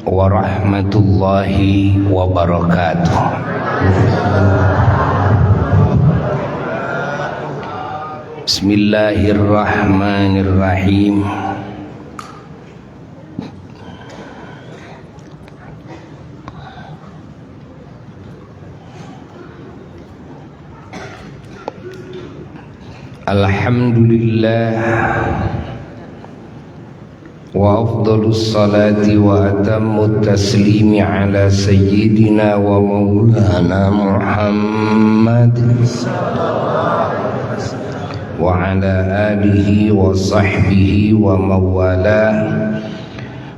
warahmatullahi wabarakatuh. Bismillahirrahmanirrahim. Alhamdulillah wa afdalus salati wa atammut taslimi ala sayyidina wa maulana Muhammad wa ala alihi wa sahbihi wa mawala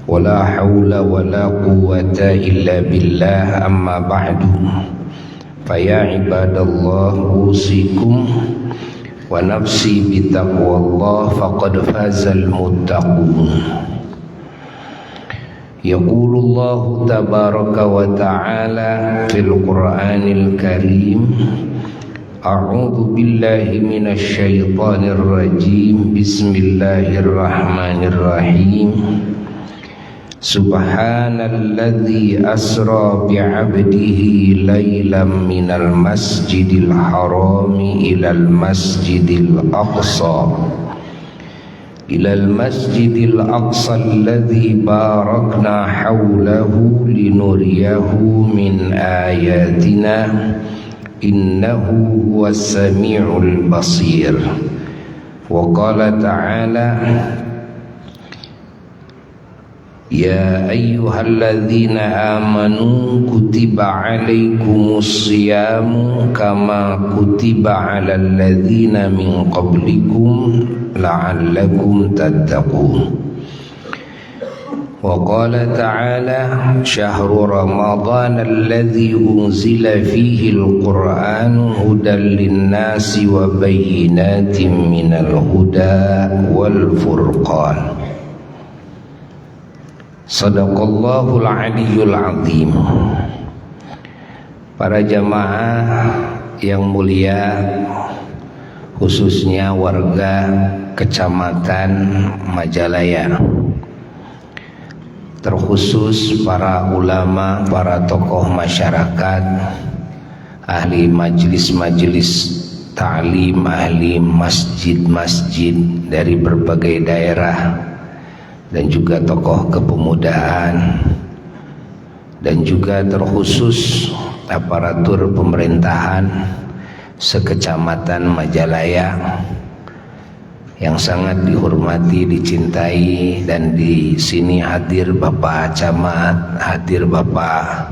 wa la hawla wa la quwwata illa billah, amma ba'du. Faya ibadallah, usikum wa nafsi bitaqwallah faqad fazal muttaqun. Yaqulullahu tabaraka wa ta'ala fil Qur'anil Karim, a'udzu billahi minasy syaithanir rajim. Bismillahirrahmanirrahim. Subhanalladzi asra bi'abdihi laylan minal masjidil harami ilal masjidil aqsa alladzi barakna hawlahu linuriyahu min ayatina innahu huwas sami'ul basir. Wa qala ta'ala, ya ayyuhalladzina amanu kutiba alaikumus siyamu kama kutiba alal ladzina min qablikum la'allakum tattaqun. Wa qala ta'ala, syahru ramadhana alladzi unzila fihi al-Qur'anu hudan lin-nasi wa bayyinatin minal huda wal furqan. Sadaqallahul aliyyul azim. Para jamaah yang mulia, khususnya warga Kecamatan Majalaya, terkhusus para ulama, para tokoh masyarakat, ahli majelis-majelis ta'lim, ahli masjid-masjid dari berbagai daerah, dan juga tokoh kepemudaan, dan juga terkhusus aparatur pemerintahan sekecamatan Majalaya yang sangat dihormati, dicintai, dan di sini hadir Bapak Camat, hadir Bapak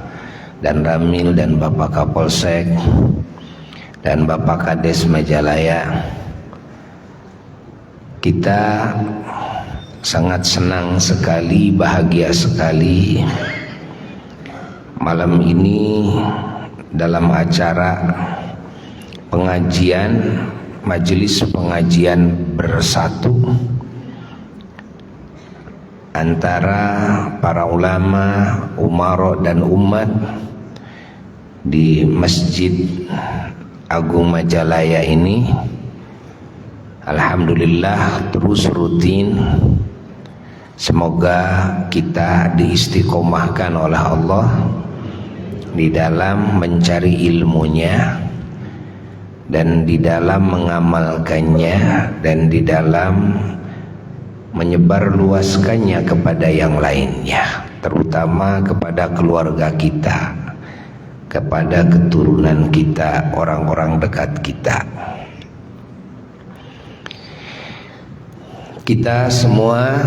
dan Ramil dan Bapak Kapolsek dan Bapak Kades Majalaya. Kita sangat senang sekali, bahagia sekali malam ini dalam acara pengajian, majelis pengajian bersatu antara para ulama, umara dan umat di Masjid Agung Majalaya ini. Alhamdulillah terus rutin. Semoga kita diistiqomahkan oleh Allah di dalam mencari ilmunya, dan di dalam mengamalkannya, dan di dalam menyebarluaskannya kepada yang lainnya, terutama kepada keluarga kita, kepada keturunan kita, orang-orang dekat kita. Kita semua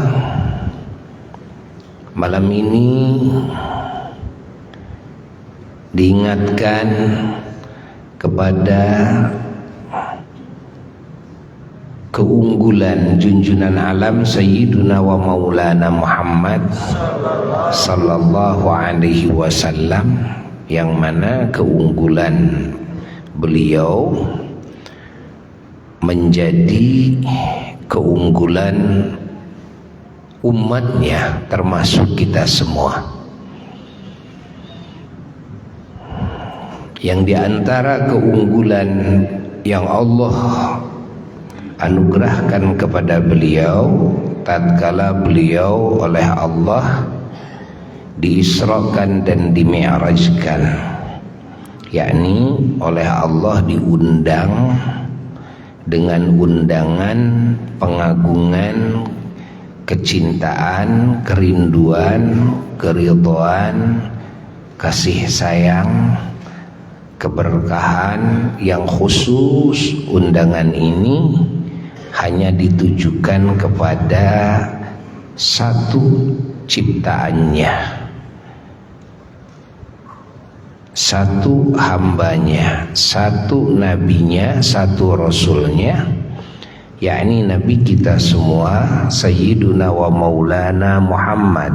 malam ini diingatkan kepada keunggulan junjunan alam Sayyiduna wa Maulana Muhammad sallallahu alaihi wasallam, yang mana keunggulan beliau menjadi keunggulan umatnya, termasuk kita semua. Yang diantara keunggulan yang Allah anugerahkan kepada beliau tatkala beliau oleh Allah diisrakan dan dimi'rajkan, yakni oleh Allah diundang dengan undangan pengagungan, kecintaan, kerinduan, keridhaan, kasih sayang, keberkahan yang khusus. Undangan ini hanya ditujukan kepada satu ciptaannya, satu hambanya, satu nabinya, satu rasulnya, yakni nabi kita semua, Sayyiduna wa Maulana Muhammad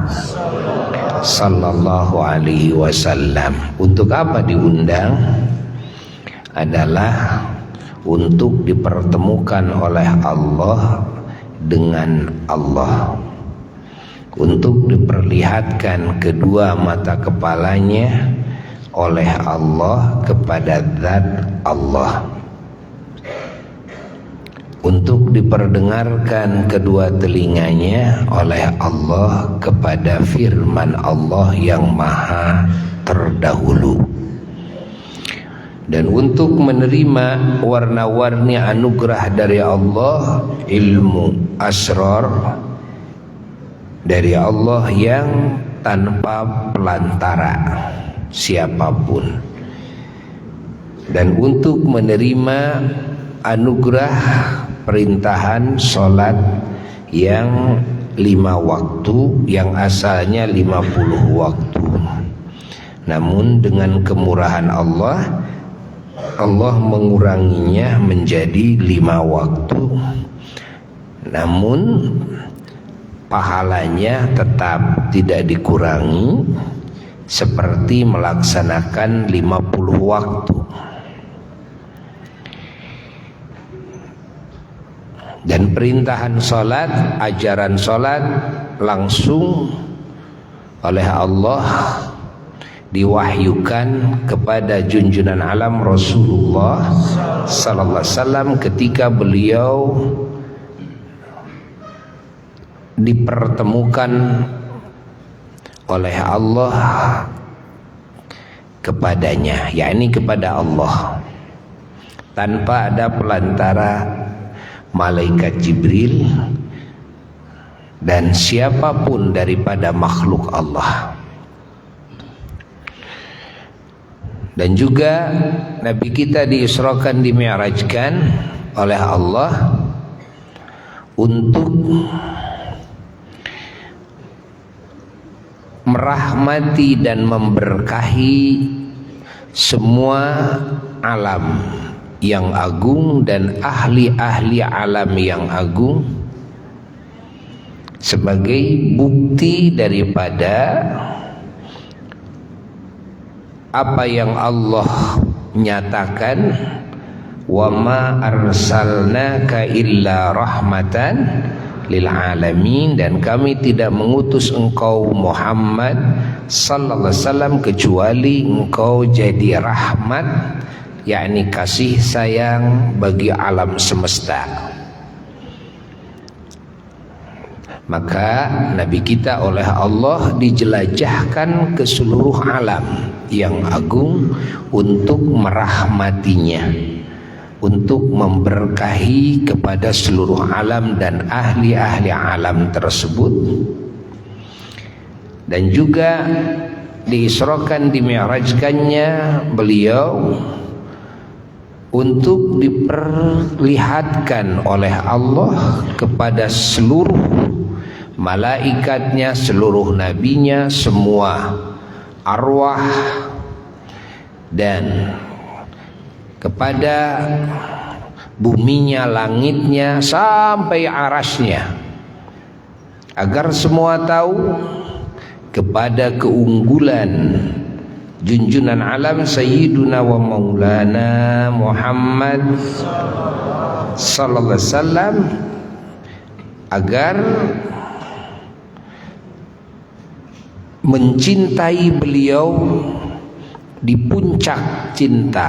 sallallahu alaihi wasallam. Untuk apa diundang? Adalah untuk dipertemukan oleh Allah dengan Allah, untuk diperlihatkan kedua mata kepalanya oleh Allah kepada zat Allah, untuk diperdengarkan kedua telinganya oleh Allah kepada firman Allah yang maha terdahulu, dan untuk menerima warna-warni anugerah dari Allah, ilmu asrar dari Allah yang tanpa pelantara siapapun, dan untuk menerima anugerah perintahan sholat yang 5 waktu, yang asalnya 50 waktu. Namun dengan kemurahan Allah, Allah menguranginya menjadi 5 waktu. Namun pahalanya tetap tidak dikurangi, seperti melaksanakan 50 waktu. Dan perintahan sholat, ajaran sholat langsung oleh Allah diwahyukan kepada junjungan alam Rasulullah sallallahu alaihi wasallam ketika beliau dipertemukan oleh Allah kepadanya, yakni kepada Allah, tanpa ada pelantara malaikat Jibril dan siapapun daripada makhluk Allah. Dan juga Nabi kita diisrakan, dimi'rajkan oleh Allah untuk merahmati dan memberkahi semua alam yang agung dan ahli-ahli alam yang agung, sebagai bukti daripada apa yang Allah nyatakan, wa ma arsalnaka illa rahmatan lil alamin, dan kami tidak mengutus engkau Muhammad sallallahu alaihi wasallam kecuali engkau jadi rahmat, yakni kasih sayang bagi alam semesta. Maka Nabi kita oleh Allah dijelajahkan ke seluruh alam yang agung untuk merahmatinya, untuk memberkahi kepada seluruh alam dan ahli-ahli alam tersebut. Dan juga diisrakan, dimi'rajkannya beliau untuk diperlihatkan oleh Allah kepada seluruh malaikatnya, seluruh nabinya, semua arwah, dan kepada buminya, langitnya, sampai arasnya, agar semua tahu kepada keunggulan junjunan alam Sayyiduna wa Maulana Muhammad sallallahu alaihi wasallam, agar mencintai beliau di puncak cinta,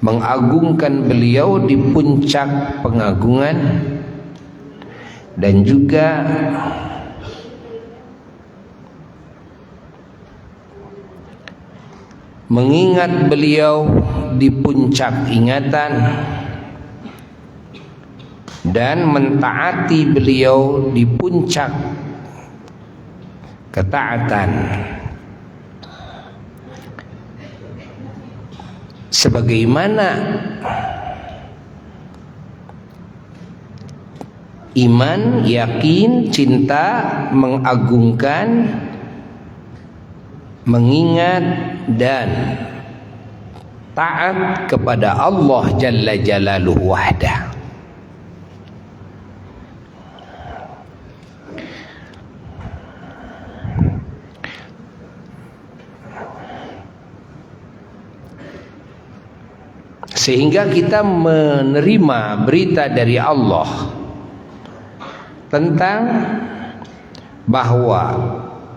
mengagungkan beliau di puncak pengagungan, dan juga mengingat beliau di puncak ingatan dan mentaati beliau di puncak ketaatan, sebagaimana iman, yakin, cinta, mengagungkan, mengingat dan taat kepada Allah Jalla Jalaluhu wahdah. Sehingga kita menerima berita dari Allah tentang bahwa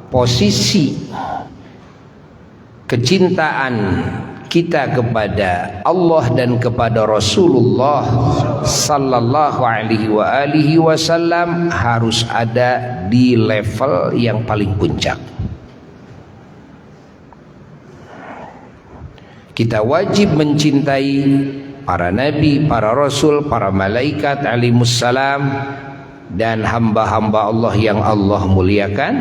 posisi kecintaan kita kepada Allah dan kepada Rasulullah sallallahu alaihi wasallam harus ada di level yang paling puncak. Kita wajib mencintai para nabi, para rasul, para malaikat alaihissalam, dan hamba-hamba Allah yang Allah muliakan,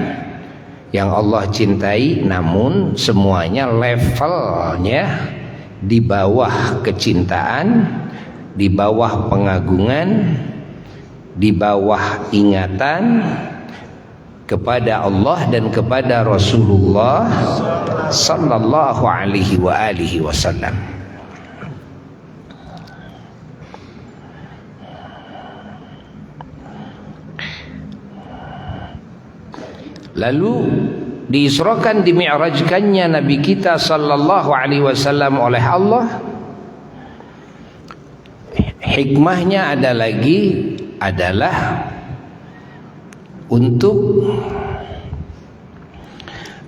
yang Allah cintai, namun semuanya levelnya di bawah kecintaan, di bawah pengagungan, di bawah ingatan kepada Allah dan kepada Rasulullah sallallahu alaihi wasallam. Lalu diisrakan, dimi'rajkannya Nabi kita sallallahu alaihi wasallam oleh Allah. Hikmahnya adalah untuk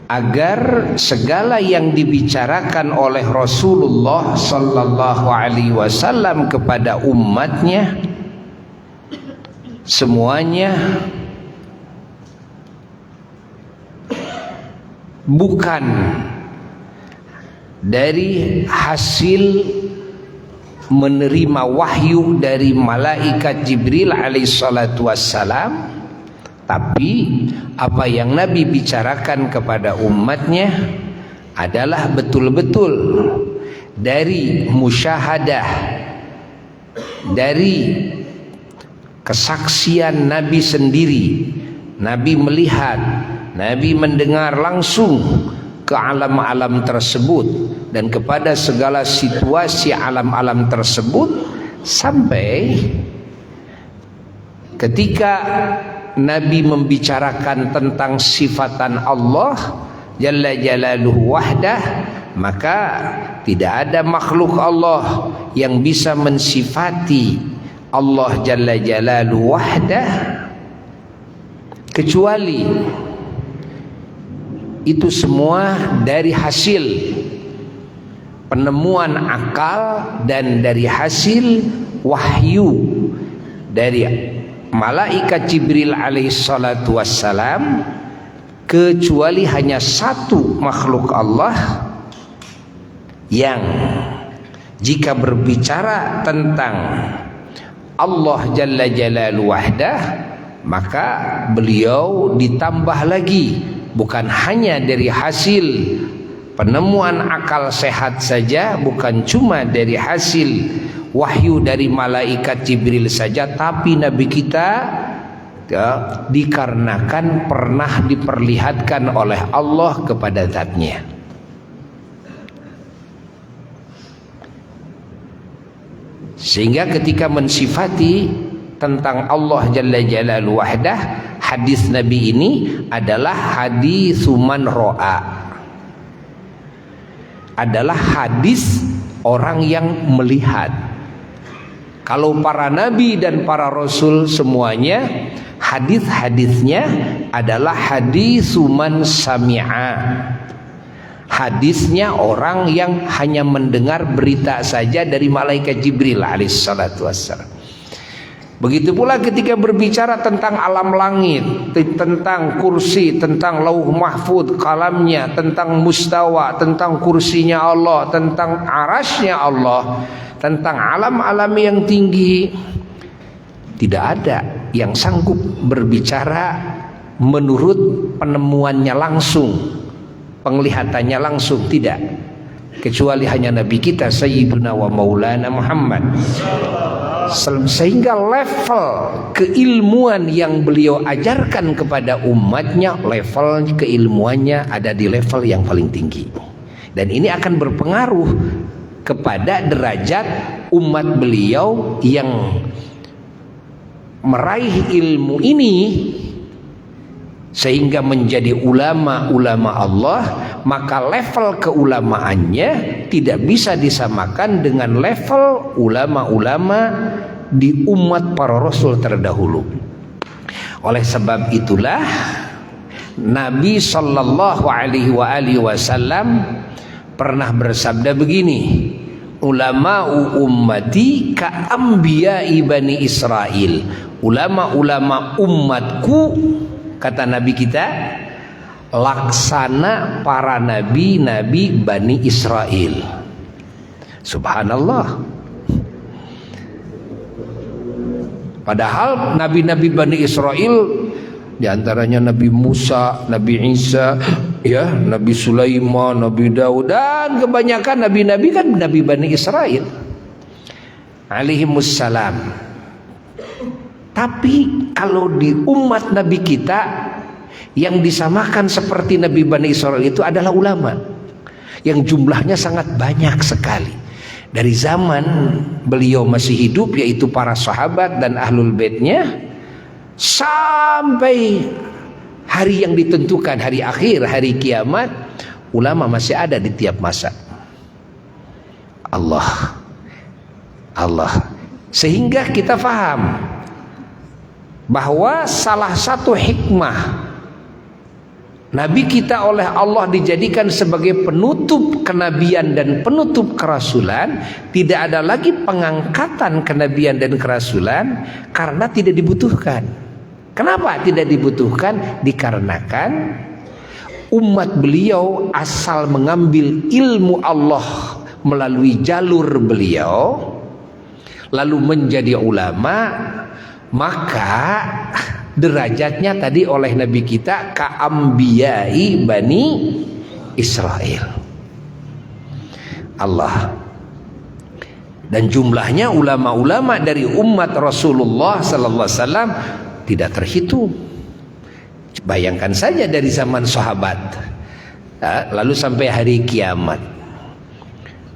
agar segala yang dibicarakan oleh Rasulullah sallallahu alaihi wasallam kepada umatnya semuanya bukan dari hasil menerima wahyu dari malaikat Jibril alaihissalatu wassalam, tapi apa yang Nabi bicarakan kepada umatnya adalah betul-betul dari musyahadah, dari kesaksian Nabi sendiri. Nabi melihat, Nabi mendengar langsung ke alam-alam tersebut dan kepada segala situasi alam-alam tersebut, sampai ketika Nabi membicarakan tentang sifatan Allah Jalla Jalaluhu wahdah, maka tidak ada makhluk Allah yang bisa mensifati Allah Jalla Jalaluhu wahdah kecuali itu semua dari hasil penemuan akal dan dari hasil wahyu dari malaikat Jibril alaihissalatu wassalam, kecuali hanya satu makhluk Allah yang jika berbicara tentang Allah Jalla Jalaluhu wahdah, maka beliau ditambah lagi, bukan hanya dari hasil penemuan akal sehat saja, bukan cuma dari hasil wahyu dari malaikat Jibril saja, tapi Nabi kita dikarenakan pernah diperlihatkan oleh Allah kepada zatnya. Sehingga ketika mensifati tentang Allah Jalla Jalaluhu wahdah, hadis Nabi ini adalah hadis man ro'a, adalah hadis orang yang melihat. Kalau para nabi dan para rasul semuanya hadis-hadisnya adalah hadis man sami'a, hadisnya orang yang hanya mendengar berita saja dari malaikat Jibril alaihissalatu wassalam. Begitu pula ketika berbicara tentang alam langit, tentang kursi, tentang lauh mahfud, kalamnya, tentang mustawa, tentang kursinya Allah, tentang arasnya Allah, tentang alam-alam yang tinggi, tidak ada yang sanggup berbicara menurut penemuannya langsung, penglihatannya langsung, tidak, kecuali hanya Nabi kita Sayyiduna wa Maulana Muhammad. Sehingga level keilmuan yang beliau ajarkan kepada umatnya, level keilmuannya ada di level yang paling tinggi, dan ini akan berpengaruh kepada derajat umat beliau yang meraih ilmu ini sehingga menjadi ulama-ulama Allah. Maka level keulamaannya tidak bisa disamakan dengan level ulama-ulama di umat para rasul terdahulu. Oleh sebab itulah Nabi sallallahu alaihi wasallam pernah bersabda begini, ulama'u ummati ka anbiya'i bani Israel. Ulama-ulama umatku, kata Nabi kita, laksana para nabi-nabi Bani Israel. Subhanallah. Padahal nabi-nabi Bani Israel diantaranya Nabi Musa, Nabi Isa, ya, Nabi Sulaiman, Nabi Daud, dan kebanyakan nabi-nabi kan nabi Bani Israel alaihimussalam. Tapi kalau di umat Nabi kita, yang disamakan seperti Nabi Bani Israel itu adalah ulama yang jumlahnya sangat banyak sekali. Dari zaman beliau masih hidup, yaitu para sahabat dan ahlul baitnya, sampai hari yang ditentukan, hari akhir, hari kiamat, ulama masih ada di tiap masa. Allah sehingga kita faham bahwa salah satu hikmah Nabi kita oleh Allah dijadikan sebagai penutup kenabian dan penutup kerasulan, tidak ada lagi pengangkatan kenabian dan kerasulan karena tidak dibutuhkan. Kenapa tidak dibutuhkan? Dikarenakan umat beliau asal mengambil ilmu Allah melalui jalur beliau, lalu menjadi ulama, maka derajatnya tadi oleh Nabi kita ka'ambiyai Bani Israel. Allah. Dan jumlahnya ulama-ulama dari umat Rasulullah sallallahu alaihi wasallam tidak terhitung. Bayangkan saja dari zaman sahabat, lalu sampai hari kiamat.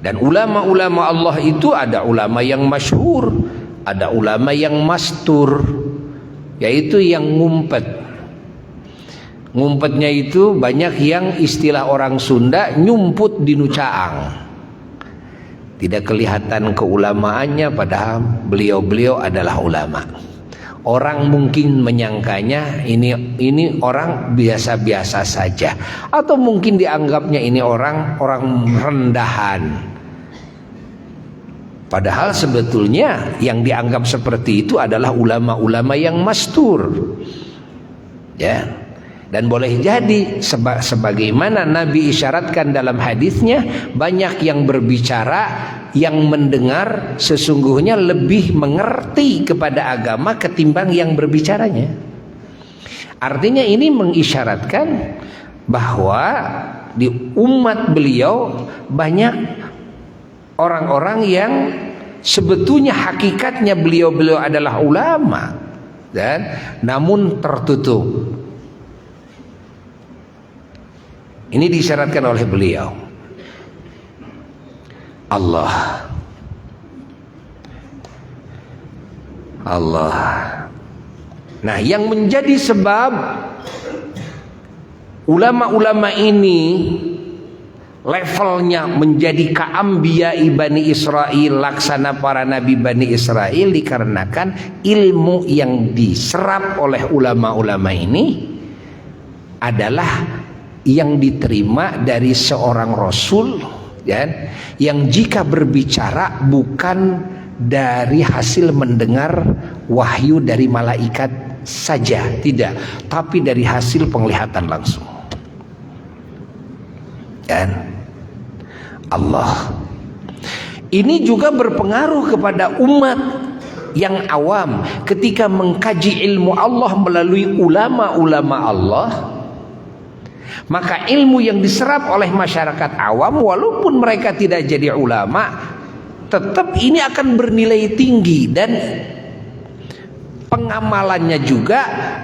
Dan ulama-ulama Allah itu ada ulama yang masyhur, ada ulama yang mastur, yaitu yang ngumpet. Ngumpetnya itu banyak yang istilah orang Sunda nyumput di nucaang. Tidak kelihatan keulamaannya, padahal beliau-beliau adalah ulama. Orang mungkin menyangkanya ini orang biasa-biasa saja, atau mungkin dianggapnya ini orang rendahan. Padahal sebetulnya yang dianggap seperti itu adalah ulama-ulama yang mastur, ya. Dan boleh jadi sebagaimana Nabi isyaratkan dalam hadisnya, banyak yang berbicara, yang mendengar sesungguhnya lebih mengerti kepada agama ketimbang yang berbicaranya. Artinya ini mengisyaratkan bahwa di umat beliau banyak orang-orang yang sebetulnya hakikatnya beliau-beliau adalah ulama, dan namun tertutup. Ini disyaratkan oleh beliau. Allah. Nah, yang menjadi sebab ulama-ulama ini levelnya menjadi ka'ambiyai Bani Israel, laksana para nabi Bani Israel, dikarenakan ilmu yang diserap oleh ulama-ulama ini adalah yang diterima dari seorang rasul, ya, yang jika berbicara bukan dari hasil mendengar wahyu dari malaikat saja, tidak, tapi dari hasil penglihatan langsung. Dan Allah ini juga berpengaruh kepada umat yang awam ketika mengkaji ilmu Allah melalui ulama-ulama Allah. Maka ilmu yang diserap oleh masyarakat awam, walaupun mereka tidak jadi ulama, tetap ini akan bernilai tinggi, dan pengamalannya juga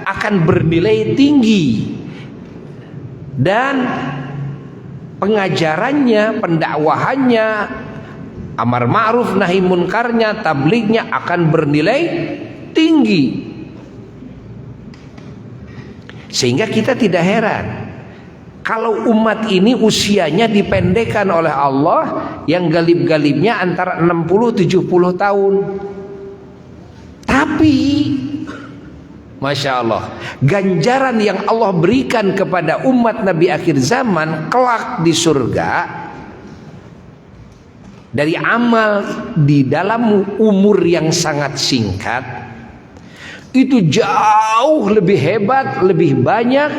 akan bernilai tinggi, dan pengajarannya, pendakwahannya, amar ma'ruf nahi munkarnya, tablignya akan bernilai tinggi. Sehingga kita tidak heran kalau umat ini usianya dipendekkan oleh Allah yang galib-galibnya antara 60-70 tahun. Tapi Masya Allah, ganjaran yang Allah berikan kepada umat Nabi akhir zaman kelak di surga dari amal di dalam umur yang sangat singkat itu jauh lebih hebat, lebih banyak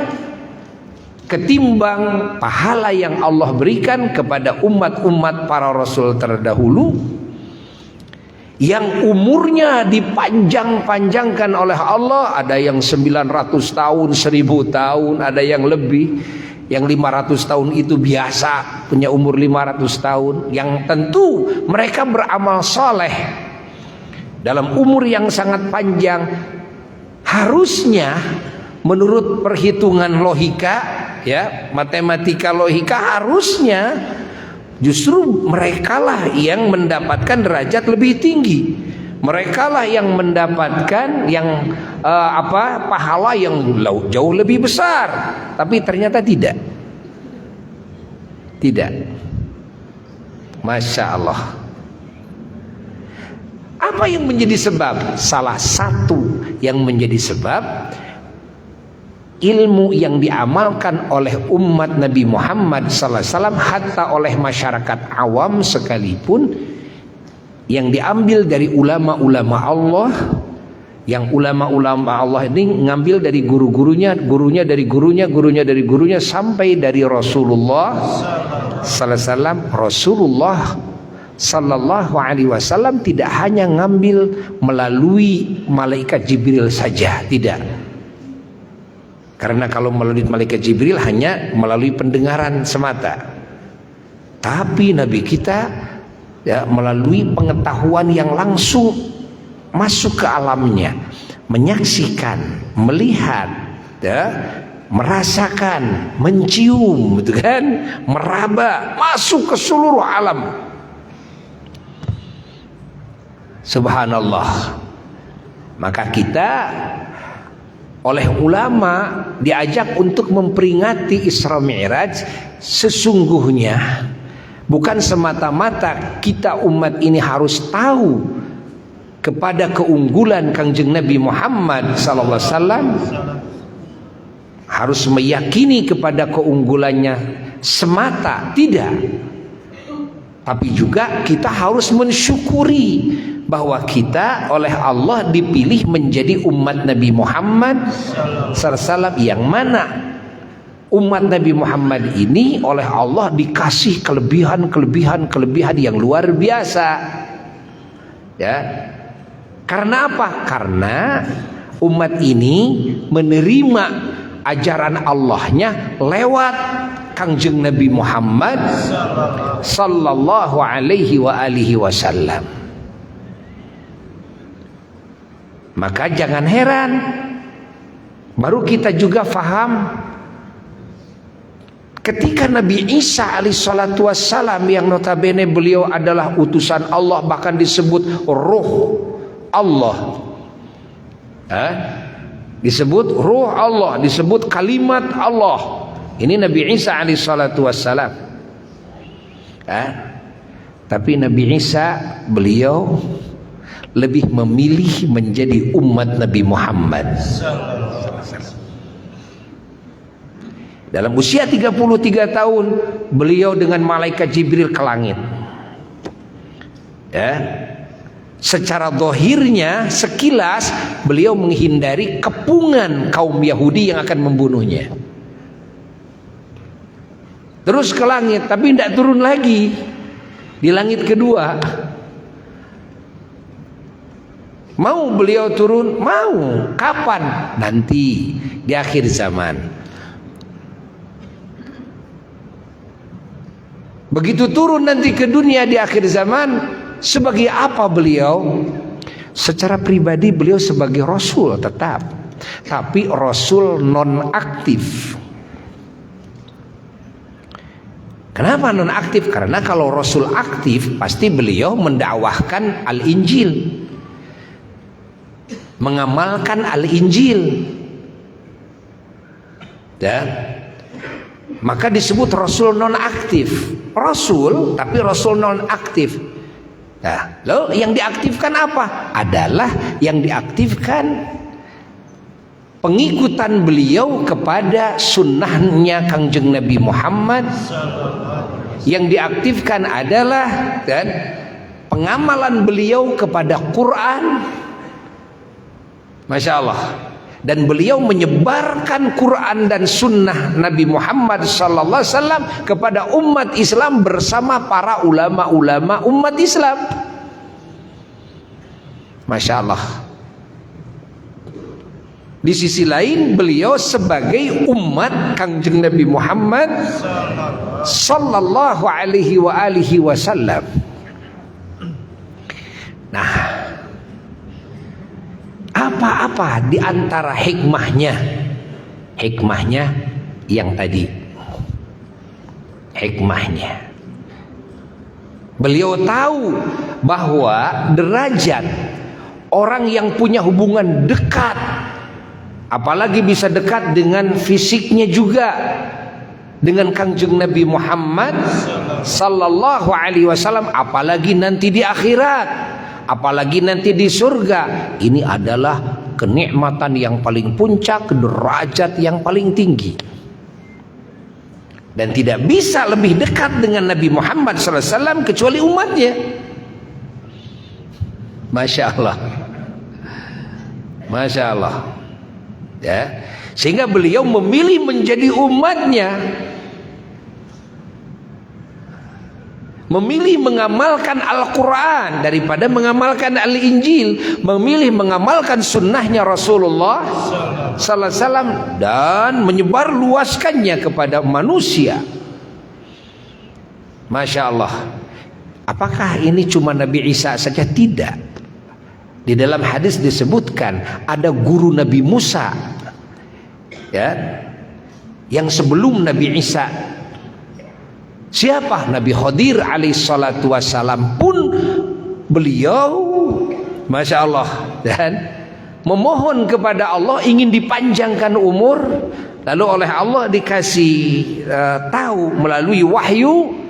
ketimbang pahala yang Allah berikan kepada umat-umat para rasul terdahulu yang umurnya dipanjang-panjangkan oleh Allah. Ada yang 900 tahun, 1000 tahun, ada yang lebih. Yang 500 tahun itu biasa, punya umur 500 tahun. Yang tentu mereka beramal soleh dalam umur yang sangat panjang. Harusnya menurut perhitungan logika, ya, matematika logika, harusnya justru merekalah yang mendapatkan derajat lebih tinggi. Merekalah yang mendapatkan yang pahala yang jauh lebih besar. Tapi ternyata tidak. Tidak. Masya Allah. Apa yang menjadi sebab? Salah satu yang menjadi sebab, ilmu yang diamalkan oleh umat Nabi Muhammad SAW, hatta oleh masyarakat awam sekalipun, yang diambil dari ulama-ulama Allah, yang ulama-ulama Allah ini ngambil dari guru-gurunya, gurunya dari gurunya, gurunya dari gurunya, sampai dari Rasulullah SAW. Rasulullah Sallallahu Alaihi Wasallam tidak hanya ngambil melalui malaikat Jibril saja, tidak. Karena kalau melalui malaikat Jibril hanya melalui pendengaran semata. Tapi Nabi kita ya melalui pengetahuan yang langsung masuk ke alamnya, menyaksikan, melihat, ya, merasakan, mencium, gitu kan, meraba, masuk ke seluruh alam. Subhanallah. Maka kita oleh ulama diajak untuk memperingati Isra Mi'raj. Sesungguhnya bukan semata-mata kita umat ini harus tahu kepada keunggulan Kangjeng Nabi Muhammad SAW, harus meyakini kepada keunggulannya semata, tidak. Tapi juga kita harus mensyukuri bahwa kita oleh Allah dipilih menjadi umat Nabi Muhammad SAW, yang mana umat Nabi Muhammad ini oleh Allah dikasih kelebihan yang luar biasa. Ya. Karena apa? Karena umat ini menerima ajaran Allahnya lewat Kangjeng Nabi Muhammad sallallahu alaihi wa alihi wasallam. Maka jangan heran, baru kita juga faham ketika Nabi Isa alaihissalatu wassalam, yang notabene beliau adalah utusan Allah, bahkan disebut ruh Allah, disebut ruh Allah, disebut kalimat Allah. Ini Nabi Isa alaihissalatu wassalam. Tapi Nabi Isa beliau lebih memilih menjadi umat Nabi Muhammad. Dalam usia 33 tahun beliau dengan malaikat Jibril ke langit. Ya. Secara zahirnya sekilas beliau menghindari kepungan kaum Yahudi yang akan membunuhnya. Terus ke langit, tapi tidak turun lagi di langit kedua. Mau beliau turun? Mau. Kapan? Nanti di akhir zaman. Begitu turun nanti ke dunia di akhir zaman, sebagai apa beliau? Secara pribadi beliau sebagai rasul tetap, tapi rasul non aktif. Kenapa non aktif? Karena kalau rasul aktif pasti beliau mendakwahkan Al-Injil, mengamalkan Al-Injil, dan maka disebut rasul non aktif. Rasul tapi rasul non aktif. Nah, lalu yang diaktifkan apa? Adalah yang diaktifkan pengikutan beliau kepada sunnahnya Kangjeng Nabi Muhammad. Yang diaktifkan adalah dan pengamalan beliau kepada Quran. Masya Allah. Dan beliau menyebarkan Quran dan sunnah Nabi Muhammad sallallahu alaihi wasallam kepada umat Islam bersama para ulama-ulama umat Islam. Masya Allah. Di sisi lain beliau sebagai umat Kangjeng Nabi Muhammad sallallahu alaihi wasallam. Nah, apa-apa di antara hikmahnya yang tadi, hikmahnya beliau tahu bahwa derajat orang yang punya hubungan dekat, apalagi bisa dekat dengan fisiknya juga dengan Kangjeng Nabi Muhammad sallallahu alaihi wasallam, apalagi nanti di akhirat, apalagi nanti di surga, ini adalah kenikmatan yang paling puncak, derajat yang paling tinggi. Dan tidak bisa lebih dekat dengan Nabi Muhammad SAW kecuali umatnya. Masya Allah, Masya Allah. Ya, sehingga beliau memilih menjadi umatnya, memilih mengamalkan Al-Quran daripada mengamalkan Al-Injil, memilih mengamalkan sunnahnya Rasulullah sallallahu alaihi wasallam dan menyebar luaskannya kepada manusia. Masya Allah. Apakah ini cuma Nabi Isa saja? Tidak. Di dalam hadis disebutkan ada guru Nabi Musa, ya, yang sebelum Nabi Isa. Siapa? Nabi Khadir alaihissalatu wassalam pun beliau, Masya Allah, dan memohon kepada Allah ingin dipanjangkan umur. Lalu oleh Allah dikasih tahu melalui wahyu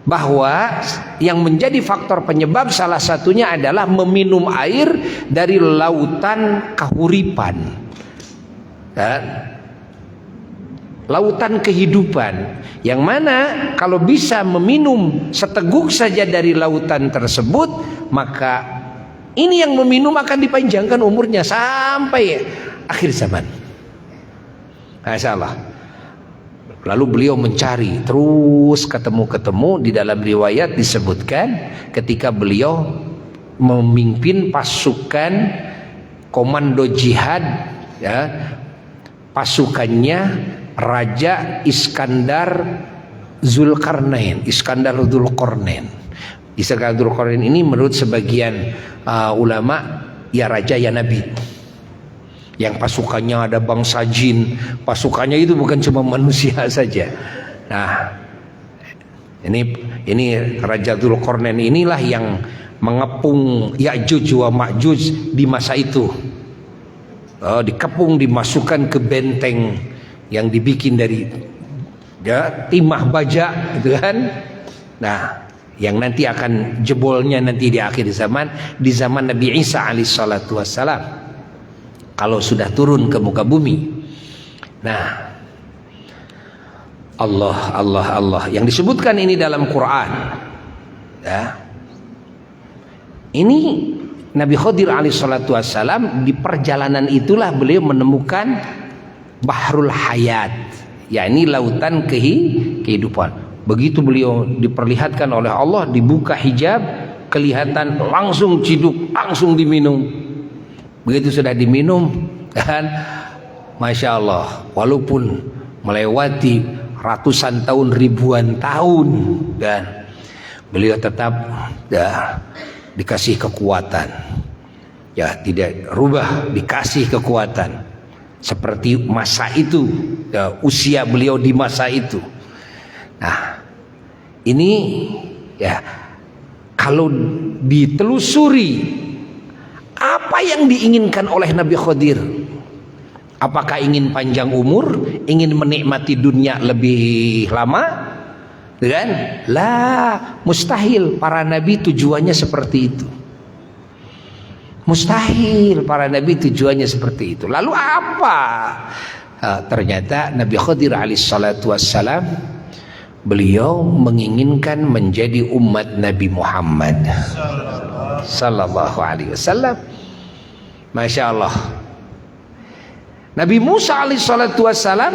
bahwa yang menjadi faktor penyebab salah satunya adalah meminum air dari lautan kahuripan, dan lautan kehidupan, yang mana kalau bisa meminum seteguk saja dari lautan tersebut, maka ini yang meminum akan dipanjangkan umurnya sampai akhir zaman. Masya Allah. Lalu beliau mencari, terus ketemu. Di dalam riwayat disebutkan ketika beliau memimpin pasukan komando jihad, ya, pasukannya Raja Iskandar Zulkarnain. Iskandar Dzulqarnain ini menurut sebagian ulama ya raja ya nabi. Yang pasukannya ada bangsa jin, pasukannya itu bukan cuma manusia saja. Nah, ini Raja Dzulqarnain inilah yang mengepung Ya'juj wa Ma'juj di masa itu. Dikepung, dimasukkan ke benteng yang dibikin dari timah baja, gitu kan. Nah, yang nanti akan jebolnya nanti di akhir zaman, di zaman Nabi Isa alaihissalatu wassalam, kalau sudah turun ke muka bumi. Nah, Allah yang disebutkan ini dalam Quran, ya, Ini Nabi Khidir alaihissalatu wassalam, di perjalanan itulah beliau menemukan Bahrul Hayat, yakni lautan kehidupan. Begitu beliau diperlihatkan oleh Allah, dibuka hijab, kelihatan, langsung ciduk, langsung diminum. Begitu sudah diminum, kan, Masya Allah, walaupun melewati ratusan tahun, ribuan tahun, dan beliau tetap dikasih kekuatan, ya, tidak rubah, dikasih kekuatan seperti masa itu, ya, usia beliau di masa itu. Nah, ini ya, kalau ditelusuri apa yang diinginkan oleh Nabi Khidir, apakah ingin panjang umur, ingin menikmati dunia lebih lama? Kan? Lah, mustahil para nabi tujuannya seperti itu. Mustahil para nabi tujuannya seperti itu. Lalu apa? Ternyata Nabi Khidir alaihissalatu wassalam, beliau menginginkan menjadi umat Nabi Muhammad sallallahu alaihi wasallam. Masya Allah. Nabi Musa alaihissalatu wassalam,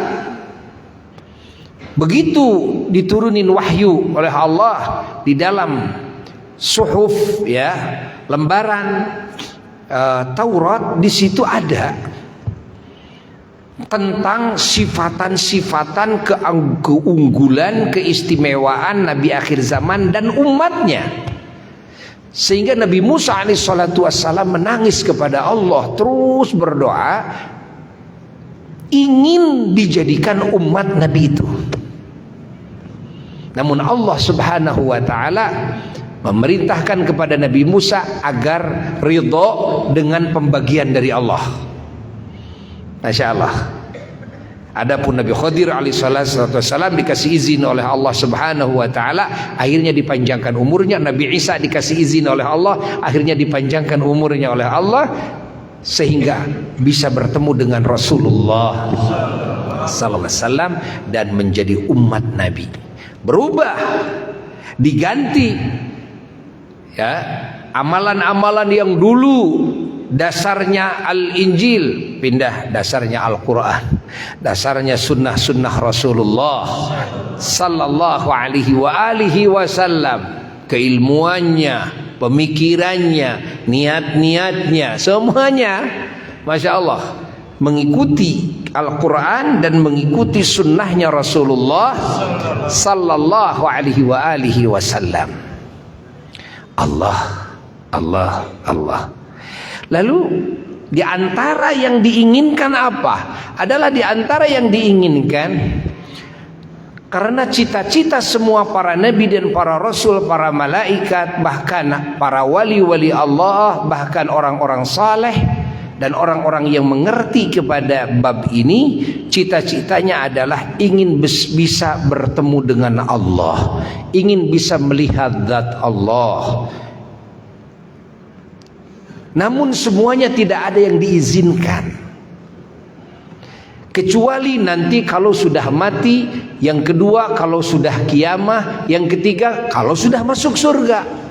begitu diturunin wahyu oleh Allah di dalam suhuf, ya, lembaran Taurat, di situ ada tentang sifatan-sifatan keunggulan, keistimewaan Nabi akhir zaman dan umatnya. Sehingga Nabi Musa alaihissalatu wassalam menangis kepada Allah, terus berdoa ingin dijadikan umat Nabi itu. Namun Allah subhanahu wa ta'ala memerintahkan kepada Nabi Musa agar ridho dengan pembagian dari Allah. Masya Allah. Adapun Nabi Khidir alaihissalam dikasih izin oleh Allah subhanahu wa ta'ala, akhirnya dipanjangkan umurnya. Nabi Isa dikasih izin oleh Allah, akhirnya dipanjangkan umurnya oleh Allah, sehingga bisa bertemu dengan Rasulullah sallallahu alaihi wasallam dan menjadi umat Nabi. Berubah, diganti, ya, amalan-amalan yang dulu dasarnya Al-Injil, pindah dasarnya Al-Quran, dasarnya sunnah-sunnah Rasulullah sallallahu alaihi wasallam, keilmuannya, pemikirannya, niat-niatnya, semuanya, Masya Allah, mengikuti Al-Quran dan mengikuti sunnahnya Rasulullah sallallahu alaihi wasallam. Allah, Allah, Allah. Lalu di antara yang diinginkan apa? Adalah di antara yang diinginkan, karena cita-cita semua para nabi dan para rasul, para malaikat, bahkan para wali-wali Allah, bahkan orang-orang saleh dan orang-orang yang mengerti kepada bab ini, cita-citanya adalah ingin bisa bertemu dengan Allah, ingin bisa melihat zat Allah. Namun semuanya tidak ada yang diizinkan, kecuali nanti kalau sudah mati, yang kedua kalau sudah kiamah, yang ketiga kalau sudah masuk surga.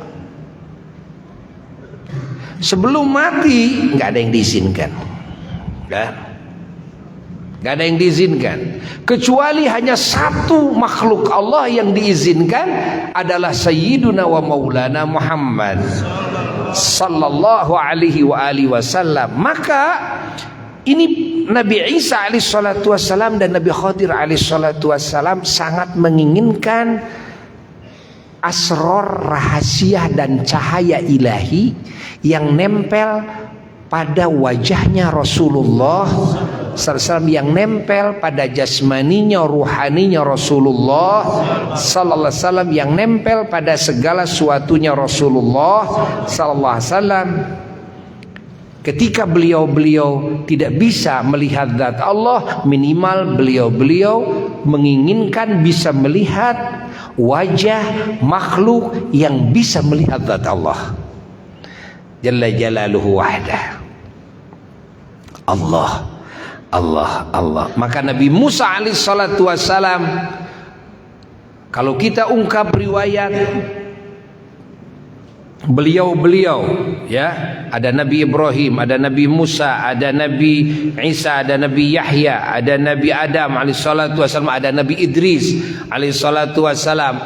Sebelum mati nggak ada yang diizinkan, nggak ada yang diizinkan, kecuali hanya satu makhluk Allah yang diizinkan, adalah Sayyiduna wa Maulana Muhammad sallallahu alaihi wasallam. Maka ini Nabi Isa alaihissalatu wassalam dan Nabi Khidir alaihissalatu wassalam sangat menginginkan asror, rahasia dan cahaya ilahi yang nempel pada wajahnya Rasulullah SAW, yang nempel pada jasmaninya, ruhaninya Rasulullah sallallahu alaihi wasallam, yang nempel pada segala sesuatunya Rasulullah sallallahu alaihi wasallam. Ketika beliau tidak bisa melihat zat Allah, minimal beliau menginginkan bisa melihat wajah makhluk yang bisa melihat zat Allah Jalla Jalaluhu wahdah. Allah, Allah, Allah. Maka Nabi Musa alaihissalatu wassalam, kalau kita ungkap riwayat, beliau-beliau, ya, ada Nabi Ibrahim, ada Nabi Musa, ada Nabi Isa, ada Nabi Yahya, ada Nabi Adam alaihissalatu wassalam, ada Nabi Idris alaihissalatu wassalam.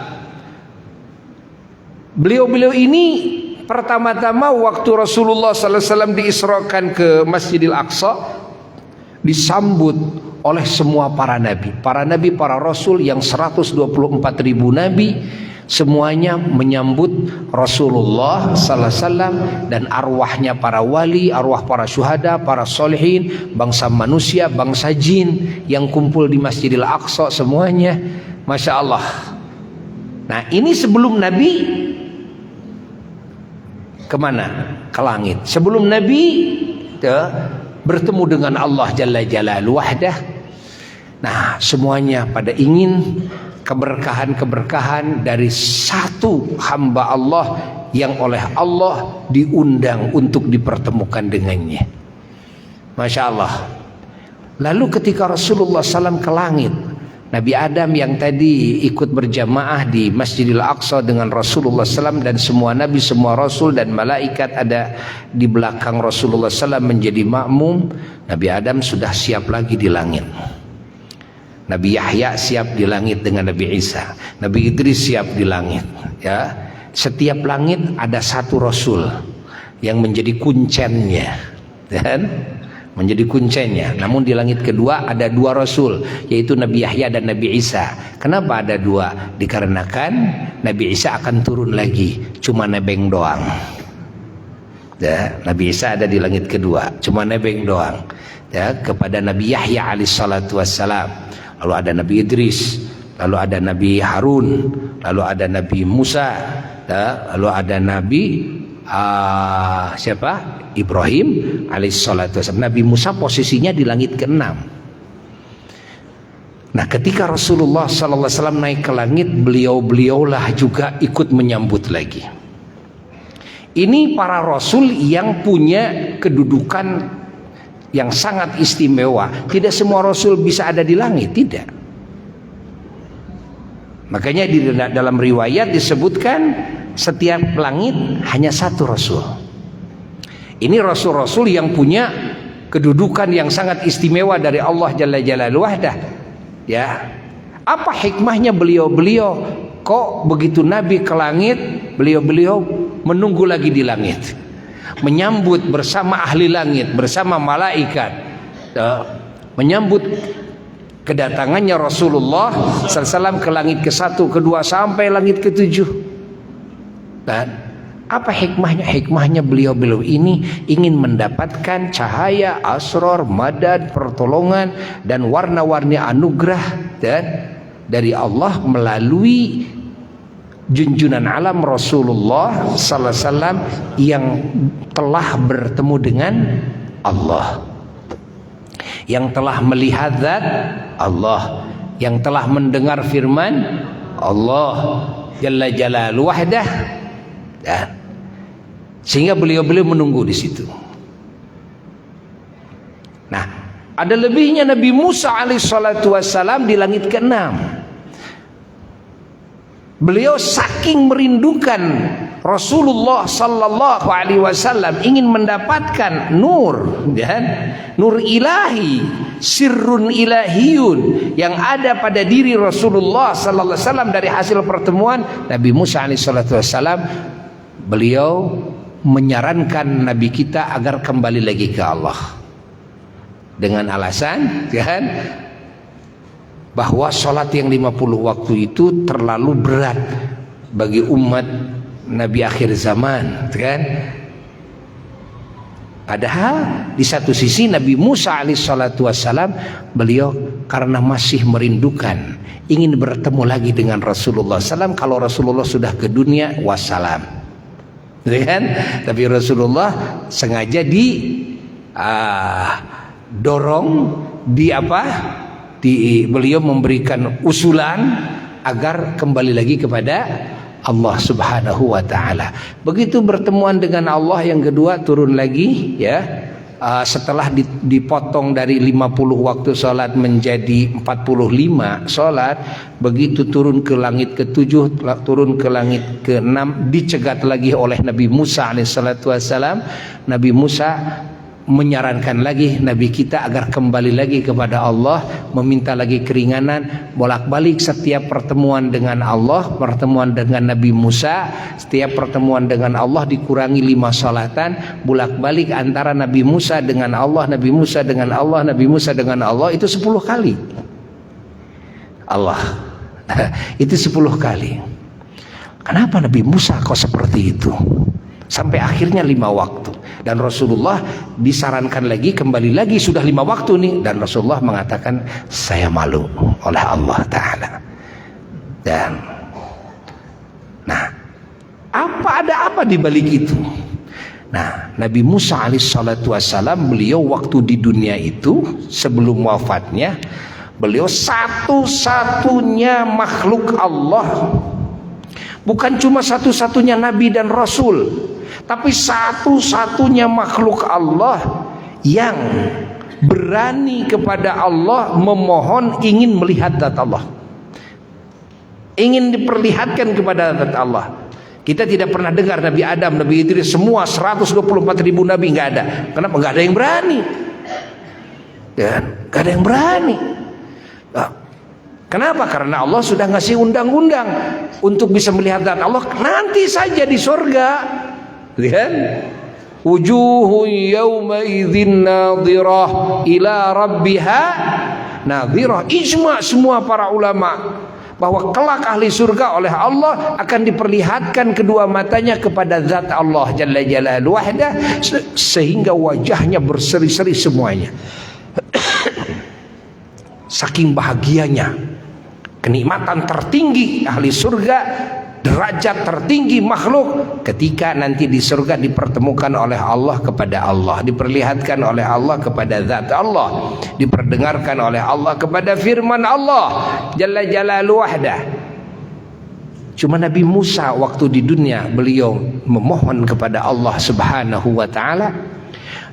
Beliau-beliau ini pertama-tama waktu Rasulullah sallallahu alaihi wasallam diisrakan ke Masjidil Aqsa, disambut oleh semua para nabi, para rasul yang 124.000 nabi, semuanya menyambut Rasulullah sallallahu alaihi wasallam, dan arwahnya para wali, arwah para syuhada, para solehin, bangsa manusia, bangsa jin yang kumpul di Masjidil Aqsa semuanya, masya Allah. Nah ini sebelum Nabi kemana? Ke langit. Sebelum Nabi bertemu dengan Allah Jalla Jalaluhu wahdah. Nah semuanya pada ingin keberkahan-keberkahan dari satu hamba Allah yang oleh Allah diundang untuk dipertemukan dengannya. Masya Allah. Lalu ketika Rasulullah SAW ke langit, Nabi Adam yang tadi ikut berjamaah di Masjidil Aqsa dengan Rasulullah SAW, dan semua Nabi, semua Rasul dan malaikat ada di belakang Rasulullah SAW menjadi makmum. Nabi Adam sudah siap lagi di langit. Nabi Yahya siap di langit dengan Nabi Isa. Nabi Idris siap di langit. Ya, setiap langit ada satu Rasul yang menjadi kuncennya, dan menjadi kuncennya. Namun di langit kedua ada dua Rasul, yaitu Nabi Yahya dan Nabi Isa. Kenapa ada dua? Dikarenakan Nabi Isa akan turun lagi, cuma nebeng doang. Ya, Nabi Isa ada di langit kedua, cuma nebeng doang. Ya, kepada Nabi Yahya alaihissalatu wassalam. Lalu ada Nabi Idris, lalu ada Nabi Harun, lalu ada Nabi Musa, ya, lalu ada Nabi siapa? Ibrahim alaihissalatu wassalam. Nabi Musa posisinya di langit ke-6. Nah ketika Rasulullah sallallahu alaihi wasallam naik ke langit, beliau-beliaulah juga ikut menyambut lagi. Ini para rasul yang punya kedudukan yang sangat istimewa. Tidak semua rasul bisa ada di langit, tidak. Makanya di dalam riwayat disebutkan setiap langit hanya satu rasul. Ini rasul-rasul yang punya kedudukan yang sangat istimewa dari Allah Jalla Jalaluhu wahdah. Ya, apa hikmahnya beliau-beliau kok begitu Nabi ke langit, beliau-beliau menunggu lagi di langit, menyambut bersama ahli langit, bersama malaikat, menyambut kedatangannya Rasulullah SAW ke langit ke-1, ke-2 sampai langit ke-7. Dan apa hikmahnya? Hikmahnya beliau-beliau ini ingin mendapatkan cahaya, asrar, madad, pertolongan dan warna-warni anugerah dan dari Allah melalui junjunan alam Rasulullah sallallahu alaihi wasallam yang telah bertemu dengan Allah, yang telah melihat zat Allah, yang telah mendengar firman Allah Jalla Jalaluhu wahdah. Dan sehingga beliau-beliau menunggu di situ. Nah, ada lebihnya Nabi Musa alaihissalatu wassalam di langit ke-6. Beliau saking merindukan Rasulullah sallallahu alaihi wasallam, ingin mendapatkan nur, dan nur ilahi, sirrun ilahiyun yang ada pada diri Rasulullah sallallahu alaihi wasallam dari hasil pertemuan Nabi Musa alaihi salatu wasallam. Beliau menyarankan Nabi kita agar kembali lagi ke Allah dengan alasan, kan, bahwa sholat yang 50 waktu itu terlalu berat bagi umat Nabi akhir zaman, kan? Padahal di satu sisi Nabi Musa alaihissalatu wassalam, beliau karena masih merindukan, ingin bertemu lagi dengan Rasulullah SAW. Kalau Rasulullah sudah ke dunia, wassalam, kan? Tapi Rasulullah sengaja dorong, beliau memberikan usulan agar kembali lagi kepada Allah Subhanahu wa taala. Begitu bertemuan dengan Allah yang kedua, turun lagi, ya, setelah dipotong dari 50 waktu sholat menjadi 45 sholat, begitu turun ke langit ke-7, turun ke langit ke-6, dicegat lagi oleh Nabi Musa alaihissalatu wassalam. Nabi Musa menyarankan lagi Nabi kita agar kembali lagi kepada Allah, meminta lagi keringanan, bolak-balik setiap pertemuan dengan Allah, pertemuan dengan Nabi Musa, setiap pertemuan dengan Allah dikurangi 5 salatan, bolak-balik antara Nabi Musa dengan Allah, Nabi Musa dengan Allah, Nabi Musa dengan Allah, itu 10 kali. Allah itu 10 kali. Kenapa Nabi Musa kok seperti itu? Sampai akhirnya 5 waktu. Dan Rasulullah disarankan lagi, kembali lagi sudah 5 waktu nih. Dan Rasulullah mengatakan, saya malu oleh Allah Ta'ala. Dan nah, ada apa di balik itu? Nah, Nabi Musa alaihissalatu wassalam, beliau waktu di dunia itu sebelum wafatnya, beliau satu-satunya makhluk Allah. Bukan cuma satu-satunya Nabi dan Rasul, tapi satu-satunya makhluk Allah yang berani kepada Allah memohon ingin melihat zat Allah, ingin diperlihatkan kepada zat Allah. Kita tidak pernah dengar Nabi Adam, Nabi Idris, semua 124.000 Nabi, nggak ada. Kenapa? Nggak ada yang berani. Dan nggak ada yang berani. Kenapa? Karena Allah sudah ngasih undang-undang untuk bisa melihat zat Allah nanti saja di surga. Lihat, wujuhun yawma idzin nadhirah ila rabbiha nadhirah. Ijma' semua para ulama bahwa kelak ahli surga oleh Allah akan diperlihatkan kedua matanya kepada zat Allah Jalla Jalaluhu wahdah, sehingga wajahnya berseri-seri semuanya. Saking bahagianya, kenikmatan tertinggi ahli surga, derajat tertinggi makhluk ketika nanti di surga dipertemukan oleh Allah kepada Allah, diperlihatkan oleh Allah kepada zat Allah, diperdengarkan oleh Allah kepada firman Allah Jalla Jalaluhu wahdah. Cuma Nabi Musa waktu di dunia beliau memohon kepada Allah Subhanahu wa taala,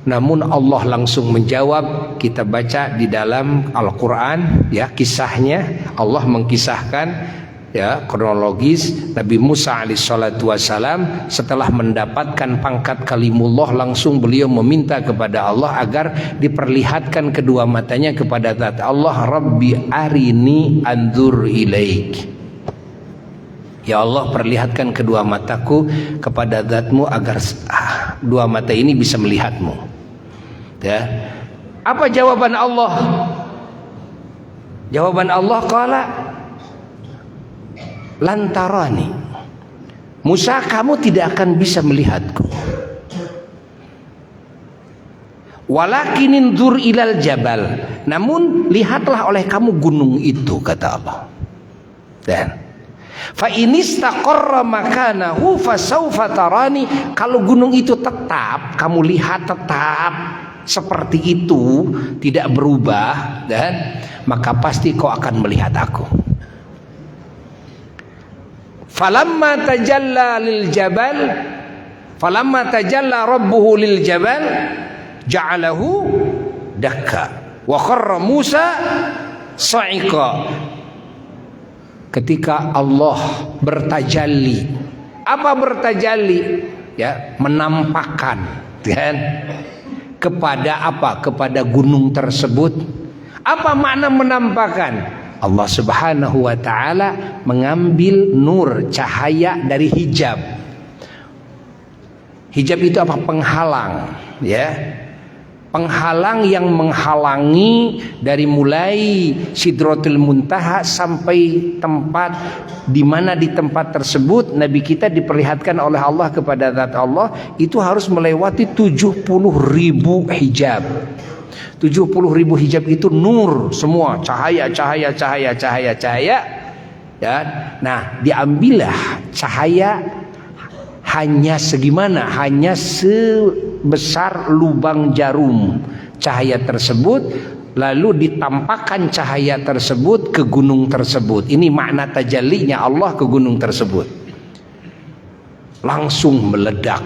namun Allah langsung menjawab. Kita baca di dalam Al-Qur'an ya, kisahnya Allah mengkisahkan ya kronologis. Nabi Musa alaihissalatu wassalam setelah mendapatkan pangkat kalimullah, langsung beliau meminta kepada Allah agar diperlihatkan kedua matanya kepada zat Allah. Rabbi arini anzur ilaik, ya Allah, perlihatkan kedua mataku kepada zatmu agar dua mata ini bisa melihatmu. Ya, apa jawaban Allah? Jawaban Allah, qala lantarani, Musa, kamu tidak akan bisa melihatku. Walakin inzur ilal jabal, namun lihatlah oleh kamu gunung itu, kata Allah. Dan fa inistaqarra makanahu fasawfa tarani, kalau gunung itu tetap kamu lihat, tetap seperti itu, tidak berubah, dan maka pasti kau akan melihat aku. Falamma tajalla lil jabal, falamma tajalla rabbuhu lil jabal ja'alahu dakka wa kharra Musa sa'iqa. Ketika Allah bertajalli, apa bertajalli? Ya, menampakkan, kan? Kepada apa? Kepada gunung tersebut. Apa makna menampakkan? Allah Subhanahu wa taala mengambil nur, cahaya dari hijab. Hijab itu apa? Penghalang, ya. Penghalang yang menghalangi dari mulai Sidratul Muntaha sampai tempat di mana di tempat tersebut Nabi kita diperlihatkan oleh Allah kepada zat Allah, itu harus melewati 70.000 hijab. 70.000 hijab itu nur semua, cahaya. Ya. Nah, diambillah cahaya hanya segimana? Hanya sebesar lubang jarum cahaya tersebut, lalu ditampakkan cahaya tersebut ke gunung tersebut. Ini makna tajallinya Allah ke gunung tersebut. Langsung meledak.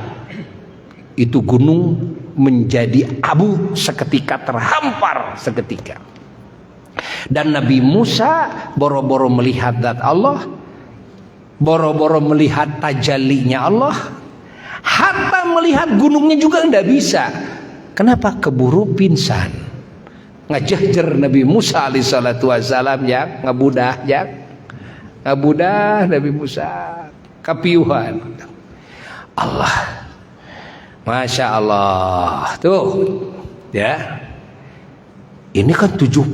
Itu gunung menjadi abu seketika, terhampar seketika. Dan Nabi Musa boro-boro melihat zat Allah, boro-boro melihat tajallinya Allah, hatta melihat gunungnya juga tidak bisa. Kenapa? Keburu pingsan. Ngajahjer Nabi Musa alaihissalatu wassalam ya, ngabudah ya, ngabudah Nabi Musa kapiuhan Allah. Masya Allah tuh ya, ini kan 70.000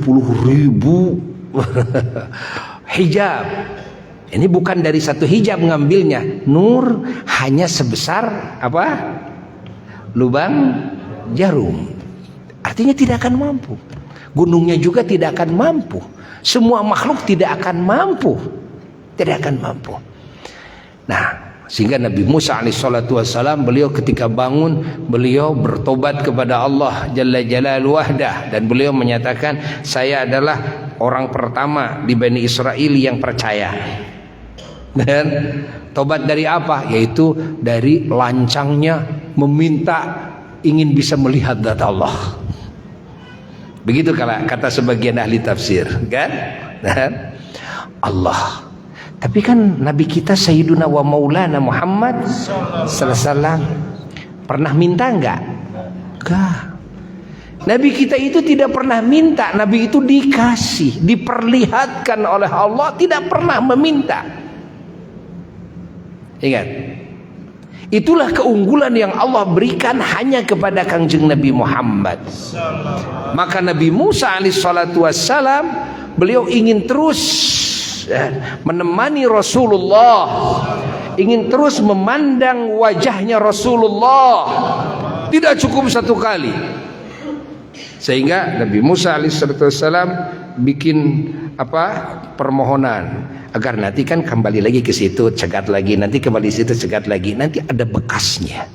hijab. Ini bukan dari satu hijab ngambilnya. Nur hanya sebesar apa? Lubang jarum. Artinya tidak akan mampu. Gunungnya juga tidak akan mampu. Semua makhluk tidak akan mampu. Tidak akan mampu. Nah, sehingga Nabi Musa alaihissalatu wassalam, beliau ketika bangun, beliau bertobat kepada Allah Jalla Jalaluhu wahdah, dan beliau menyatakan, saya adalah orang pertama di Bani Israel yang percaya. Dan tobat dari apa? Yaitu dari lancangnya meminta ingin bisa melihat zat Allah. Begitu kata sebagian ahli tafsir, kan? Dan Allah. Tapi kan Nabi kita Sayyiduna wa Maulana Muhammad sallallahu alaihi wasallam pernah minta enggak? Enggak. Nabi kita itu tidak pernah minta, Nabi itu dikasih, diperlihatkan oleh Allah, tidak pernah meminta. Ingat, itulah keunggulan yang Allah berikan hanya kepada Kangjeng Nabi Muhammad. Maka Nabi Musa alaihissalatu wassalam, beliau ingin terus menemani Rasulullah, ingin terus memandang wajahnya Rasulullah, tidak cukup satu kali. Sehingga Nabi Musa alaihissalam bikin permohonan agar nanti kan kembali lagi ke situ, cegat lagi, nanti kembali situ, cegat lagi, nanti ada bekasnya,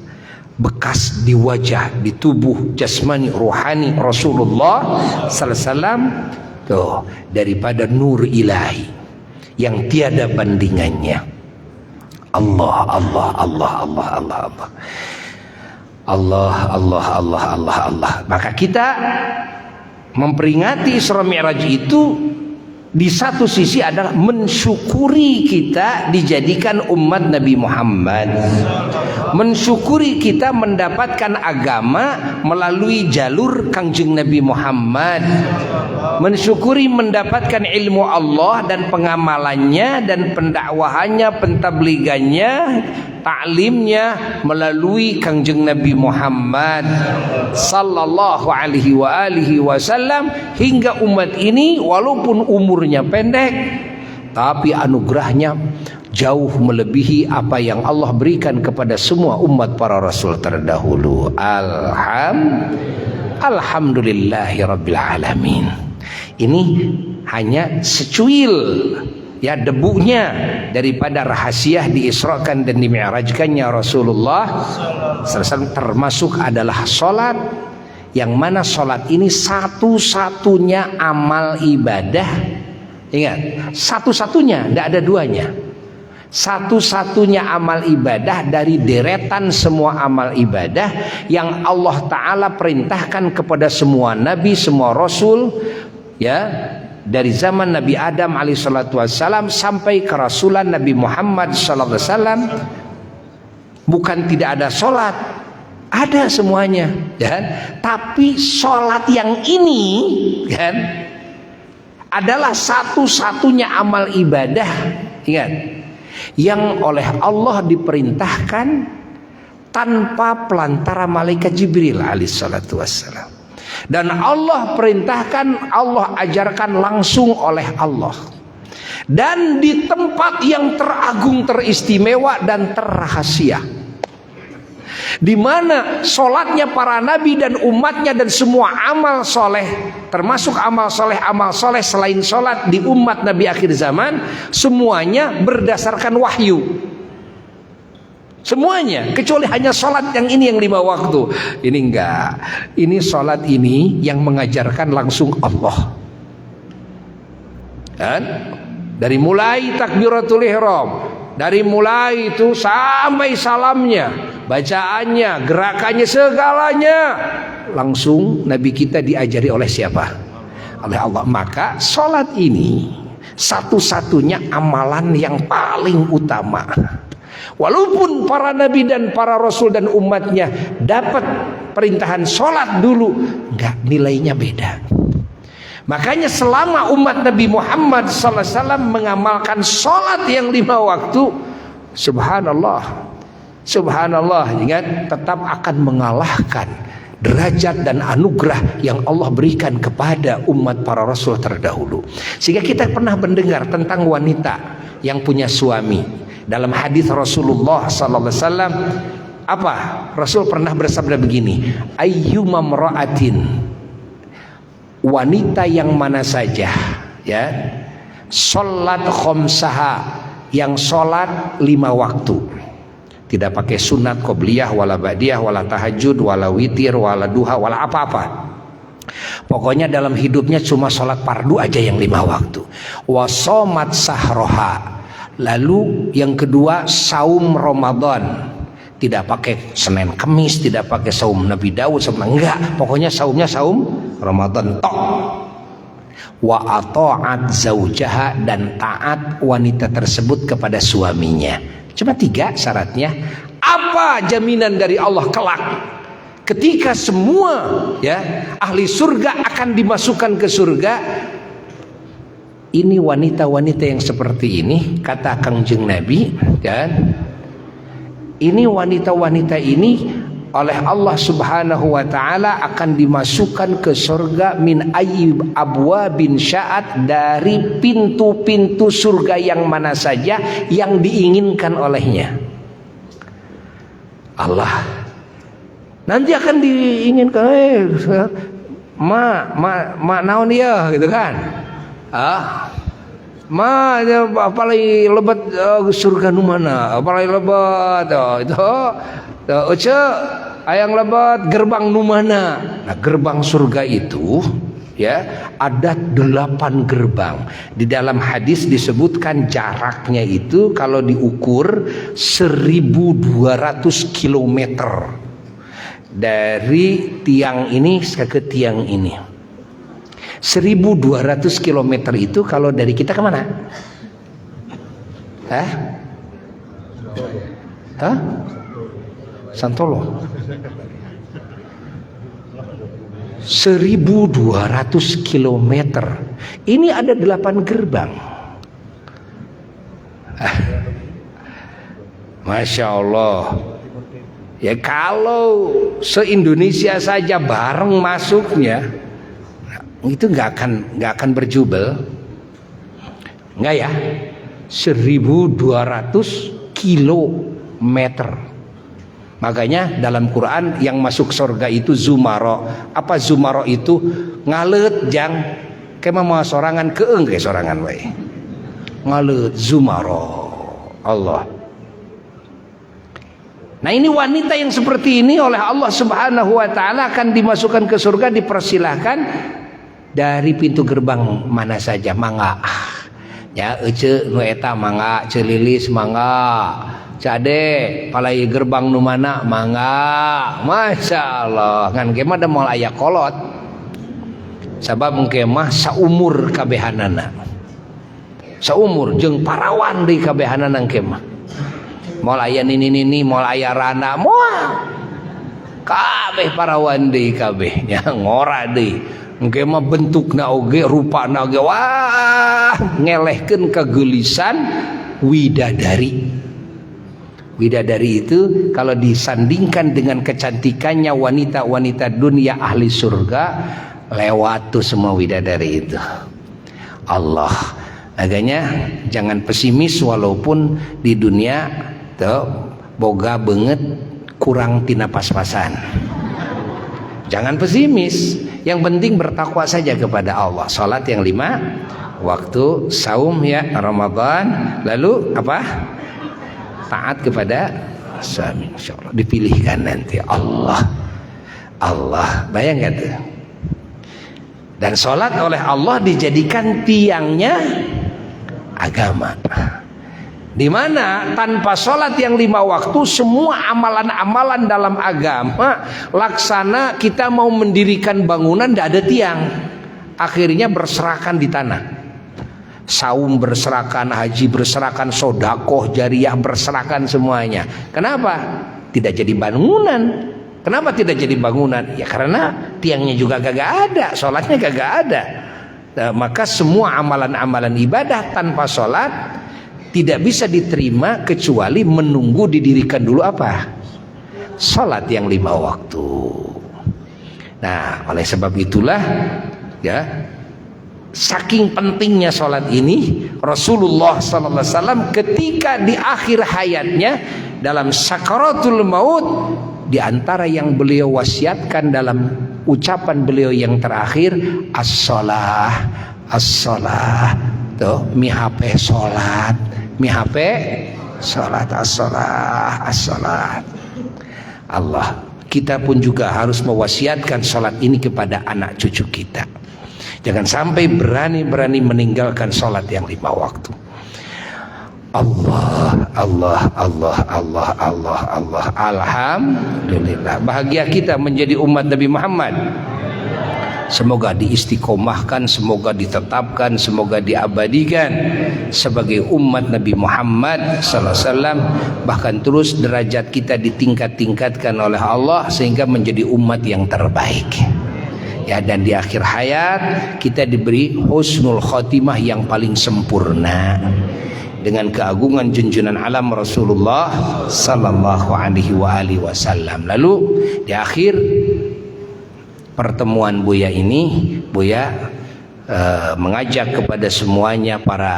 bekas di wajah, di tubuh jasmani rohani Rasulullah sallallahu alaihi wasallam tuh, daripada nur ilahi yang tiada bandingannya. Allah Allah Allah Allah Allah Allah Allah Allah Allah Allah Allah. Maka kita memperingati Isra Mi'raj itu di satu sisi adalah mensyukuri kita dijadikan umat Nabi Muhammad, mensyukuri kita mendapatkan agama melalui jalur Kangjeng Nabi Muhammad, mensyukuri mendapatkan ilmu Allah dan pengamalannya dan pendakwahannya, pentabligannya, taklimnya melalui Kangjeng Nabi Muhammad sallallahu alaihi wasallam, hingga umat ini walaupun umurnya pendek tapi anugerahnya jauh melebihi apa yang Allah berikan kepada semua umat para rasul terdahulu. Alhamdulillahi rabbil alamin. Ini hanya secuil ya, debunya daripada rahasia diisrakan dan dimi'rajkannya Rasulullah SAW, termasuk adalah sholat, yang mana sholat ini satu-satunya amal ibadah. Ingat, satu-satunya, tidak ada duanya. Satu-satunya amal ibadah dari deretan semua amal ibadah yang Allah Ta'ala perintahkan kepada semua nabi, semua rasul, ya, dari zaman Nabi Adam alaihissalatu wassalam sampai kerasulan Nabi Muhammad sallallahu alaihi wasallam. Bukan tidak ada sholat, ada semuanya, kan? Tapi sholat yang ini, kan, adalah satu-satunya amal ibadah, ingat, yang oleh Allah diperintahkan tanpa pelantara malaikat Jibril alaihissalatu wassalam. Dan Allah perintahkan, Allah ajarkan langsung oleh Allah, dan di tempat yang teragung, teristimewa dan terrahasia, di mana sholatnya para nabi dan umatnya dan semua amal soleh, termasuk amal soleh selain sholat di umat Nabi akhir zaman, semuanya berdasarkan wahyu. Semuanya, kecuali hanya sholat yang ini yang 5 waktu. Ini enggak. Ini sholat ini yang mengajarkan langsung Allah. Dan dari mulai takbiratul ihram, dari mulai itu sampai salamnya, bacaannya, gerakannya, segalanya. Langsung Nabi kita diajari oleh siapa? Oleh Allah. Maka sholat ini satu-satunya amalan yang paling utama. Walaupun para nabi dan para rasul dan umatnya dapat perintahan sholat dulu, enggak, nilainya beda. Makanya selama umat Nabi Muhammad SAW mengamalkan sholat yang 5 waktu, subhanallah, subhanallah, ingat, tetap akan mengalahkan derajat dan anugerah yang Allah berikan kepada umat para rasul terdahulu. Sehingga kita pernah mendengar tentang wanita yang punya suami. Dalam hadis Rasulullah SAW, apa? Rasul pernah bersabda begini, ayyuma mra'atin, wanita yang mana saja, ya, sholat khomsaha, yang sholat 5 waktu, tidak pakai sunat, qobliyah, wala ba'diyah, wala tahajud, wala witir, wala duha, wala apa-apa. Pokoknya dalam hidupnya cuma sholat fardu aja yang 5 waktu. Wasomat sahroha, lalu yang kedua saum Ramadan, tidak pakai Senin Kemis, tidak pakai saum Nabi Daud, enggak, pokoknya saumnya saum Ramadan tok. Wa ata'at zaujaha, dan taat wanita tersebut kepada suaminya. Cuma 3 syaratnya. Apa jaminan dari Allah kelak ketika semua, ya, ahli surga akan dimasukkan ke surga? Ini wanita-wanita yang seperti ini, kata Kangjeng Nabi, kan? Ini wanita-wanita ini oleh Allah Subhanahu wa taala akan dimasukkan ke surga min ayyib abwabin sya'at, dari pintu-pintu surga yang mana saja yang diinginkan olehnya. Allah nanti akan diinginkan, ma naon dia, gitu kan? Apalagi lebat surga nu mana? Apalagi lebat itu ayang lebat gerbang nu mana? Nah, gerbang surga itu, ya, ada 8 gerbang. Di dalam hadis disebutkan jaraknya itu kalau diukur 1200 kilometer dari tiang ini ke tiang ini. 1200 km itu kalau dari kita kemana? Santolo. 1200 km. Ini ada 8 gerbang. Masya Allah. Ya kalau se-Indonesia saja bareng masuknya, itu nggak akan berjubel, nggak ya? 1200 kilometer. Makanya dalam Quran yang masuk surga itu zumaro. Apa zumaro itu? Ngalet jang kema mau sorangan keeng ke sorangan wae. Ngalet zumaro. Allah. Nah, ini wanita yang seperti ini oleh Allah Subhanahu wa taala akan dimasukkan ke surga, dipersilahkan dari pintu gerbang mana saja, mangga. Ya, ece nu eta mangga, celilis mangga. Cade palai gerbang nu mana mangga. Masya Allah, ngan kemah da moal aya kolot. Sabab kemah saumur kabehanana. Saumur jeung parawan deui kabehanana kemah. Moal aya nini moal aya rana, moal kabeh parawan deui kabeh, nya ngora deui. Engke mah bentukna oge, rupana oge, wah, ngelehkeun kegelisan widadari. Widadari itu kalau disandingkan dengan kecantikannya wanita-wanita dunia ahli surga, lewat tuh semua widadari itu. Allah. Makanya jangan pesimis walaupun di dunia tuh boga banget kurang tina pas-pasan. Jangan pesimis. Yang penting bertakwa saja kepada Allah. Salat yang 5 waktu, saum ya Ramadan, lalu apa? Taat kepada suami. Insyaallah dipilihkan nanti Allah. Bayangkan tuh. Dan salat oleh Allah dijadikan tiangnya agama. Di mana tanpa sholat yang 5 waktu, semua amalan-amalan dalam agama laksana kita mau mendirikan bangunan tidak ada tiang, akhirnya berserakan di tanah. Saum berserakan, haji berserakan, sodakoh jariah berserakan semuanya. Kenapa? Tidak jadi bangunan. Kenapa tidak jadi bangunan? Ya karena tiangnya juga kagak ada, sholatnya kagak ada. Nah, maka semua amalan-amalan ibadah tanpa sholat tidak bisa diterima kecuali menunggu didirikan dulu apa? Sholat yang 5 waktu. Nah, oleh sebab itulah ya, saking pentingnya sholat ini, Rasulullah SAW ketika di akhir hayatnya dalam sakaratul maut, di antara yang beliau wasiatkan dalam ucapan beliau yang terakhir, as-shalah, as-shalah. Tuh, mihape sholat, mihape sholat, as-shalah, as-shalah. Allah, kita pun juga harus mewasiatkan sholat ini kepada anak cucu kita. Jangan sampai berani-berani meninggalkan sholat yang 5 waktu. Allah, Allah, Allah, Allah, Allah, Allah. Alhamdulillah. Bahagia kita menjadi umat Nabi Muhammad. Semoga diistiqomahkan, semoga ditetapkan, semoga diabadikan sebagai umat Nabi Muhammad sallallahu alaihi wasallam. Bahkan terus derajat kita ditingkat-tingkatkan oleh Allah sehingga menjadi umat yang terbaik. Ya, dan di akhir hayat kita diberi husnul khotimah yang paling sempurna dengan keagungan junjungan alam Rasulullah sallallahu alaihi wasallam. Lalu di akhir pertemuan Buya ini, Buya mengajak kepada semuanya para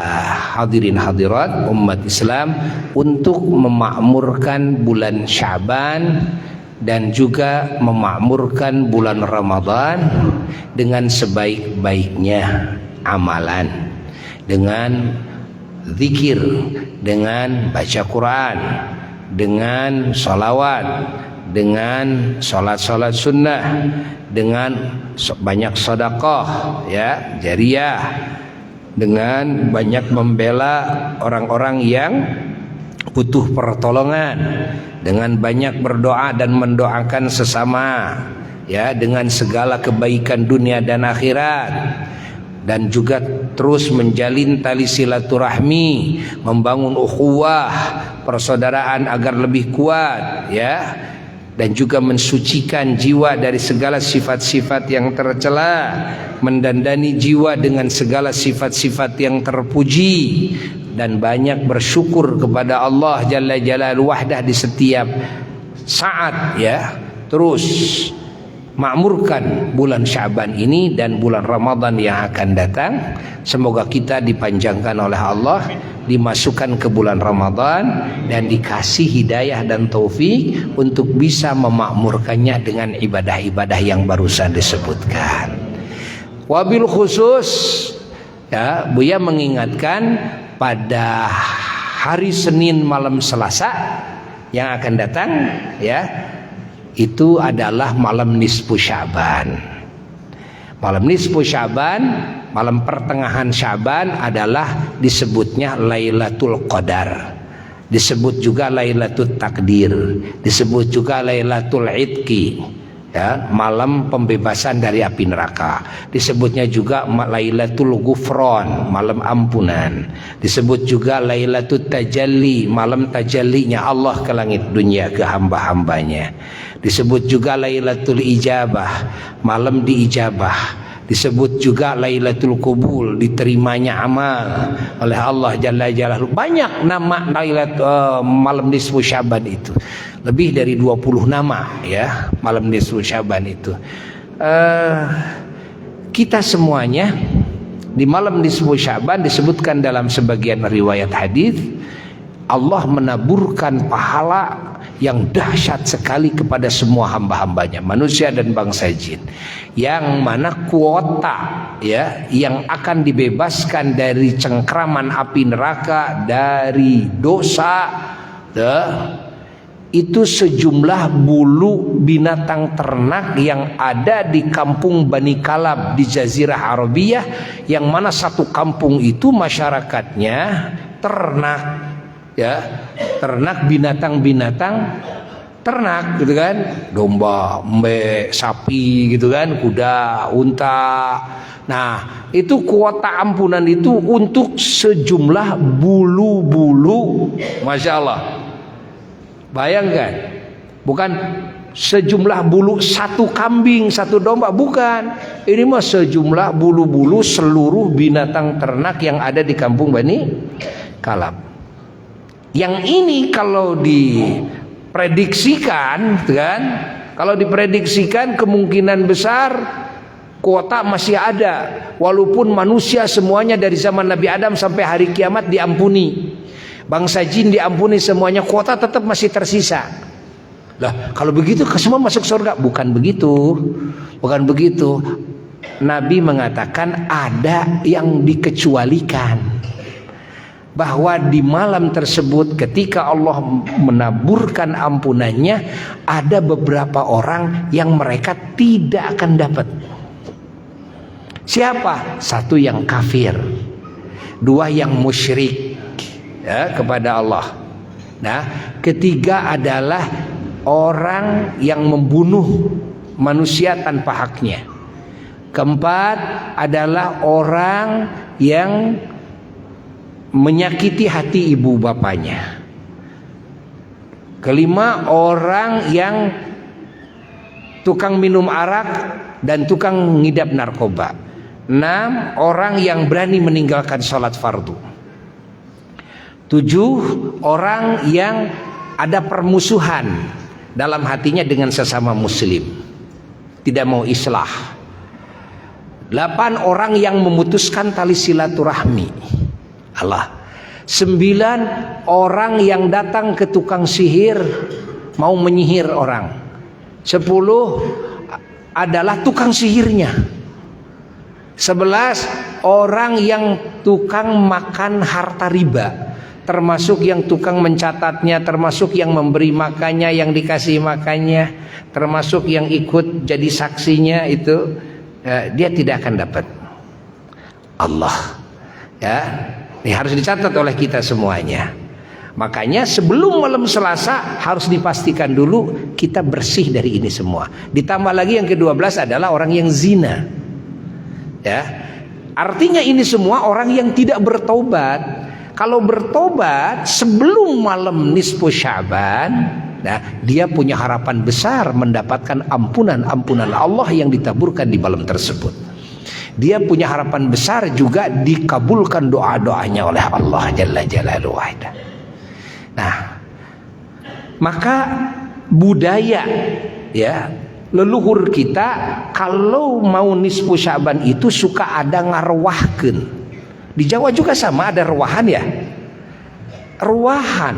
hadirin hadirat umat Islam untuk memakmurkan bulan Syaban dan juga memakmurkan bulan Ramadan dengan sebaik-baiknya amalan, dengan zikir, dengan baca Quran, dengan salawat, dengan salat-salat sunnah, dengan banyak sedekah ya jariah, dengan banyak membela orang-orang yang butuh pertolongan, dengan banyak berdoa dan mendoakan sesama ya, dengan segala kebaikan dunia dan akhirat, dan juga terus menjalin tali silaturahmi, membangun ukhuwah persaudaraan agar lebih kuat ya, dan juga mensucikan jiwa dari segala sifat-sifat yang tercela, mendandani jiwa dengan segala sifat-sifat yang terpuji, dan banyak bersyukur kepada Allah Jalla Jalaluhu Wahdah di setiap saat ya. Terus makmurkan bulan Syaban ini dan bulan Ramadan yang akan datang. Semoga kita dipanjangkan oleh Allah, dimasukkan ke bulan Ramadan dan dikasih hidayah dan taufik untuk bisa memakmurkannya dengan ibadah-ibadah yang barusan disebutkan. Wabil khusus ya, Buya mengingatkan pada hari Senin malam Selasa yang akan datang ya, itu adalah malam nisfu Syaban. Malam nisfu Syaban, malam pertengahan Syaban adalah disebutnya Lailatul Qadar. Disebut juga Lailatul Takdir, disebut juga Lailatul Idqi ya, malam pembebasan dari api neraka. Disebutnya juga Lailatul Ghufran, malam ampunan. Disebut juga Lailatul Tajalli, malam tajallinya Allah ke langit dunia ke hamba-hambanya. Disebut juga Lailatul Ijabah, malam diijabah. Disebut juga Lailatul Qubul, diterimanya amal oleh Allah Jalla Jalaluhu. Banyak nama malam nisfu Syaban itu. Lebih dari 20 nama ya malam nisfu Syaban itu. Kita semuanya di malam nisfu Syaban disebutkan dalam sebagian riwayat hadis, Allah menaburkan pahala yang dahsyat sekali kepada semua hamba-hambanya, manusia dan bangsa jin, yang mana kuota ya yang akan dibebaskan dari cengkraman api neraka, dari dosa ya, itu sejumlah bulu binatang ternak yang ada di kampung Bani Kalab di Jazirah Arabiyah, yang mana satu kampung itu masyarakatnya ternak ya, ternak binatang-binatang ternak gitu kan, domba, embe, sapi gitu kan, kuda, unta. Nah, itu kuota ampunan itu untuk sejumlah bulu-bulu, Masya Allah. Bayangkan, bukan sejumlah bulu satu kambing, satu domba, bukan. Ini mah sejumlah bulu-bulu seluruh binatang ternak yang ada di kampung Bani Kalab. Yang ini kalau diprediksikan, kan? Kalau diprediksikan kemungkinan besar kuota masih ada, walaupun manusia semuanya dari zaman Nabi Adam sampai hari kiamat diampuni, bangsa jin diampuni semuanya, kuota tetap masih tersisa. Lah, kalau begitu semua masuk surga? Bukan begitu, bukan begitu. Nabi mengatakan ada yang dikecualikan, bahwa di malam tersebut ketika Allah menaburkan ampunannya, ada beberapa orang yang mereka tidak akan dapat. Siapa? Satu yang kafir, dua yang musyrik, ya, kepada Allah. Nah, ketiga adalah orang yang membunuh manusia tanpa haknya. Keempat adalah orang yang menyakiti hati ibu bapaknya. Kelima, orang yang tukang minum arak dan tukang ngidap narkoba. 6, orang yang berani meninggalkan sholat fardu. 7, orang yang ada permusuhan dalam hatinya dengan sesama muslim, tidak mau islah. 8, orang yang memutuskan tali silaturahmi. Allah. 9, orang yang datang ke tukang sihir mau menyihir orang. 10 adalah tukang sihirnya. 11, orang yang tukang makan harta riba, termasuk yang tukang mencatatnya, termasuk yang memberi makannya, yang dikasih makannya, termasuk yang ikut jadi saksinya, itu dia tidak akan dapat Allah, ya. Ini harus dicatat oleh kita semuanya. Makanya sebelum malam Selasa harus dipastikan dulu kita bersih dari ini semua. Ditambah lagi yang ke-12 adalah orang yang zina, ya. Artinya ini semua orang yang tidak bertobat. Kalau bertobat sebelum malam nisfu Sya'ban, nah, dia punya harapan besar mendapatkan ampunan Allah yang ditaburkan di malam tersebut. Dia punya harapan besar juga dikabulkan doa-doanya oleh Allah Jalla Jalaluhu. Nah, maka budaya, ya, leluhur kita kalau mau nisfu Sya'ban itu suka ada ngarwahkeun. Di Jawa juga sama, ada ruahan, ya. Ruahan.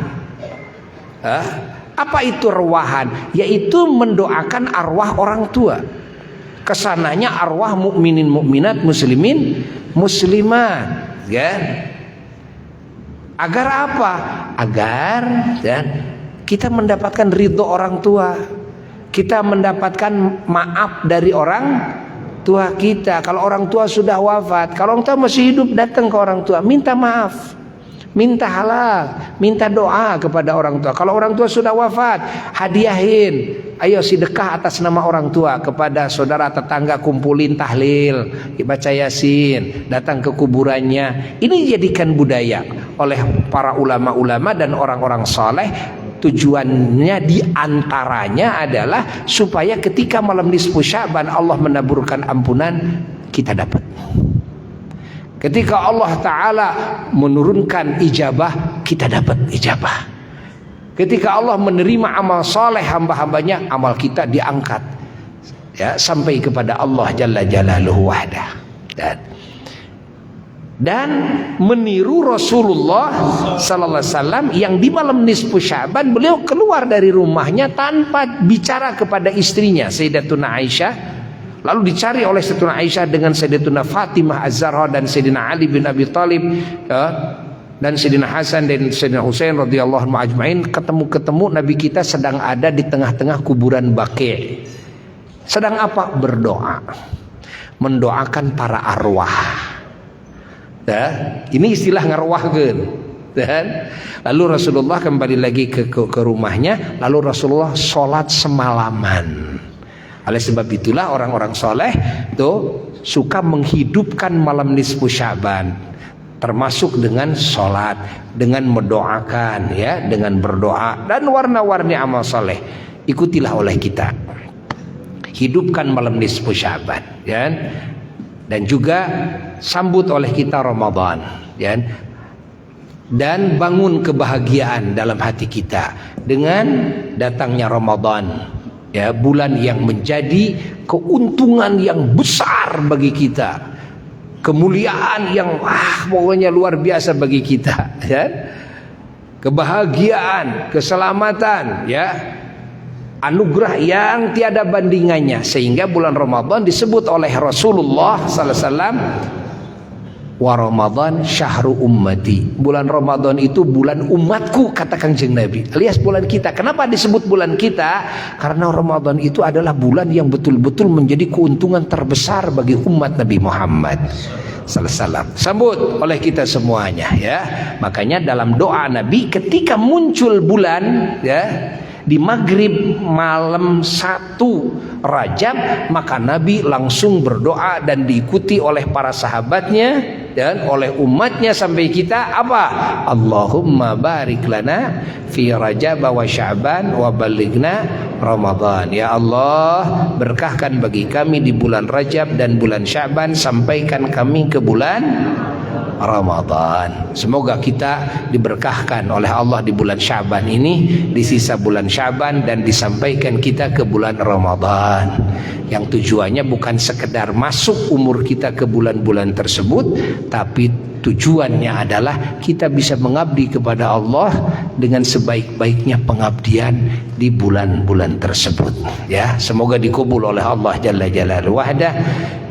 Apa itu ruahan? Yaitu mendoakan arwah orang tua. Kesananya arwah mukminin mukminat, muslimin muslimat, ya. Agar apa? Agar, ya, kita mendapatkan ridho orang tua, kita mendapatkan maaf dari orang tua kita. Kalau orang tua sudah wafat, kalau orang tua masih hidup, datang ke orang tua, minta maaf, minta halal, minta doa kepada orang tua. Kalau orang tua sudah wafat, hadiahin, ayo sedekah atas nama orang tua kepada saudara tetangga, kumpulin tahlil, baca yasin, datang ke kuburannya. Ini jadikan budaya oleh para ulama-ulama dan orang-orang saleh. Tujuannya diantaranya adalah supaya ketika malam nisfu Sya'ban Allah menaburkan ampunan, kita dapat. Ketika Allah Ta'ala menurunkan ijabah, kita dapat ijabah. Ketika Allah menerima amal soleh hamba-hambanya, amal kita diangkat, ya, sampai kepada Allah Jalla Jalaluhu wahdah. Dan meniru Rasulullah Sallallahu Alaihi Wasallam yang di malam nisfu Sya'ban beliau keluar dari rumahnya tanpa bicara kepada istrinya Sayyidatuna Aisyah. Lalu dicari oleh Sayyidatuna Aisyah dengan Sayyidatuna Fatimah Az-Zahra dan Sayyidina Ali bin Abi Thalib, ya, dan Sayyidina Hasan dan Sayyidina Husain radhiyallahu anhum ajmain. Ketemu Nabi kita sedang ada di tengah-tengah kuburan Baqi'. Sedang apa? Berdoa, mendoakan para arwah. Ya, ini istilah ngarwahkeun. Dan lalu Rasulullah kembali lagi ke rumahnya, lalu Rasulullah sholat semalaman. Oleh sebab itulah orang-orang soleh tuh suka menghidupkan malam nisfu Sya'ban, termasuk dengan sholat, dengan mendoakan, ya, dengan berdoa dan warna-warni amal soleh. Ikutilah oleh kita, hidupkan malam nisfu Sya'ban, ya. Dan juga sambut oleh kita Ramadan, ya. Dan bangun kebahagiaan dalam hati kita dengan datangnya Ramadan, ya, bulan yang menjadi keuntungan yang besar bagi kita, kemuliaan yang pokoknya luar biasa bagi kita, ya. Kebahagiaan, keselamatan, ya, anugerah yang tiada bandingannya, sehingga bulan Ramadan disebut oleh Rasulullah sallallahu alaihi wasallam, wa Ramadan syahru ummati. Bulan Ramadan itu bulan umatku, kata Kanjeng Nabi, alias bulan kita. Kenapa disebut bulan kita? Karena Ramadan itu adalah bulan yang betul-betul menjadi keuntungan terbesar bagi umat Nabi Muhammad sallallahu alaihi wasallam. Sambut oleh kita semuanya, ya. Makanya dalam doa Nabi ketika muncul bulan, ya, di maghrib malam 1 Rajab, maka Nabi langsung berdoa dan diikuti oleh para sahabatnya dan oleh umatnya sampai kita apa? Allahumma barik lana fi Rajab wa Sya'ban wa balighna Ramadan. Ya Allah, berkahkan bagi kami di bulan Rajab dan bulan Sya'ban, sampaikan kami ke bulan Ramadan. Semoga kita diberkahkan oleh Allah di bulan Sya'ban ini, di sisa bulan Sya'ban, dan disampaikan kita ke bulan Ramadan, yang tujuannya bukan sekedar masuk umur kita ke bulan-bulan tersebut, tapi tujuannya adalah kita bisa mengabdi kepada Allah dengan sebaik-baiknya pengabdian di bulan-bulan tersebut, ya. Semoga dikabul oleh Allah Jalla Jalaluhu wahdah,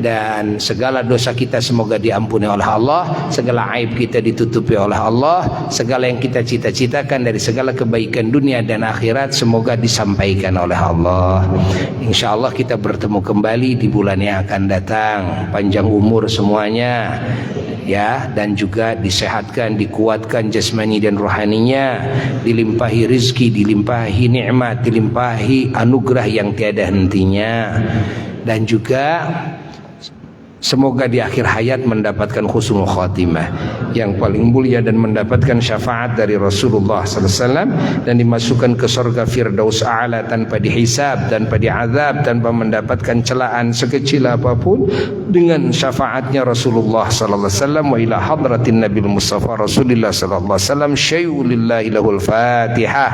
dan segala dosa kita semoga diampuni oleh Allah, segala aib kita ditutupi oleh Allah, segala yang kita cita-citakan dari segala kebaikan dunia dan akhirat semoga disampaikan oleh Allah. Insyaallah kita bertemu kembali di bulan yang akan datang. Panjang umur semuanya, ya, dan juga disehatkan, dikuatkan jasmani dan rohaninya, dilimpahi rizki, dilimpahi nikmat, dilimpahi anugerah yang tiada hentinya, dan juga semoga di akhir hayat mendapatkan husnul khatimah yang paling mulia dan mendapatkan syafaat dari Rasulullah sallallahu alaihi wasallam, dan dimasukkan ke surga Firdaus A'la tanpa dihisab, tanpa diazab, tanpa mendapatkan celaan sekecil apapun, dengan syafaatnya Rasulullah sallallahu alaihi wasallam. Wa ila hadratin Nabil Mustafa Rasulullah sallallahu alaihi wasallam syai'ulillahi lahul Fatihah.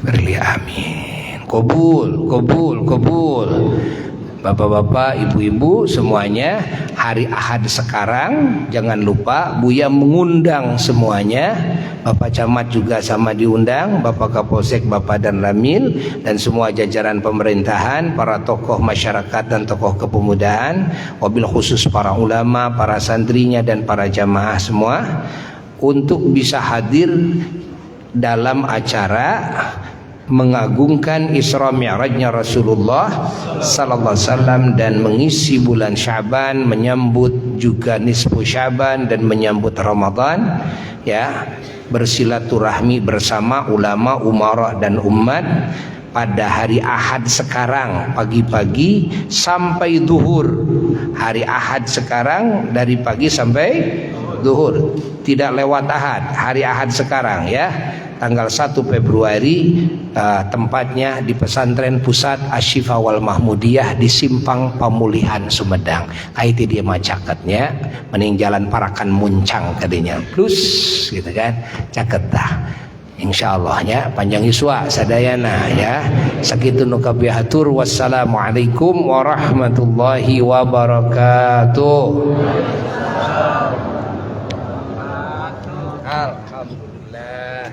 Beri amin. Kabul, kabul, kabul. Bapak-bapak, ibu-ibu semuanya, hari Ahad sekarang jangan lupa Buya mengundang semuanya. Bapak Camat juga sama diundang, Bapak Kapolsek, Bapak dan Ramil, dan semua jajaran pemerintahan, para tokoh masyarakat dan tokoh kepemudaan, wabil khusus para ulama, para santrinya dan para jamaah semua, untuk bisa hadir dalam acara mengagungkan Isra Mi'rajnya Rasulullah sallallahu alaihi wasallam, dan mengisi bulan Sya'ban, menyambut juga nisfu Sya'ban dan menyambut Ramadan, ya, bersilaturahmi bersama ulama, umara dan umat pada hari Ahad sekarang pagi-pagi sampai zuhur. Hari Ahad sekarang dari pagi sampai zuhur, tidak lewat Ahad, hari Ahad sekarang, ya, tanggal 1 Februari. Tempatnya di Pesantren Pusat Asy-Syifa wal Mahmudiyah di Simpang Pemulihan Sumedang. Itu dia macaketnya, mending jalan Parakan Muncang katanya. Plus gitu kan, caket dah. Insyaallah panjang iswa sadayana, ya. Sakitu nu kabihatur. Wassalamualaikum warahmatullahi wabarakatuh. Alhamdulillah.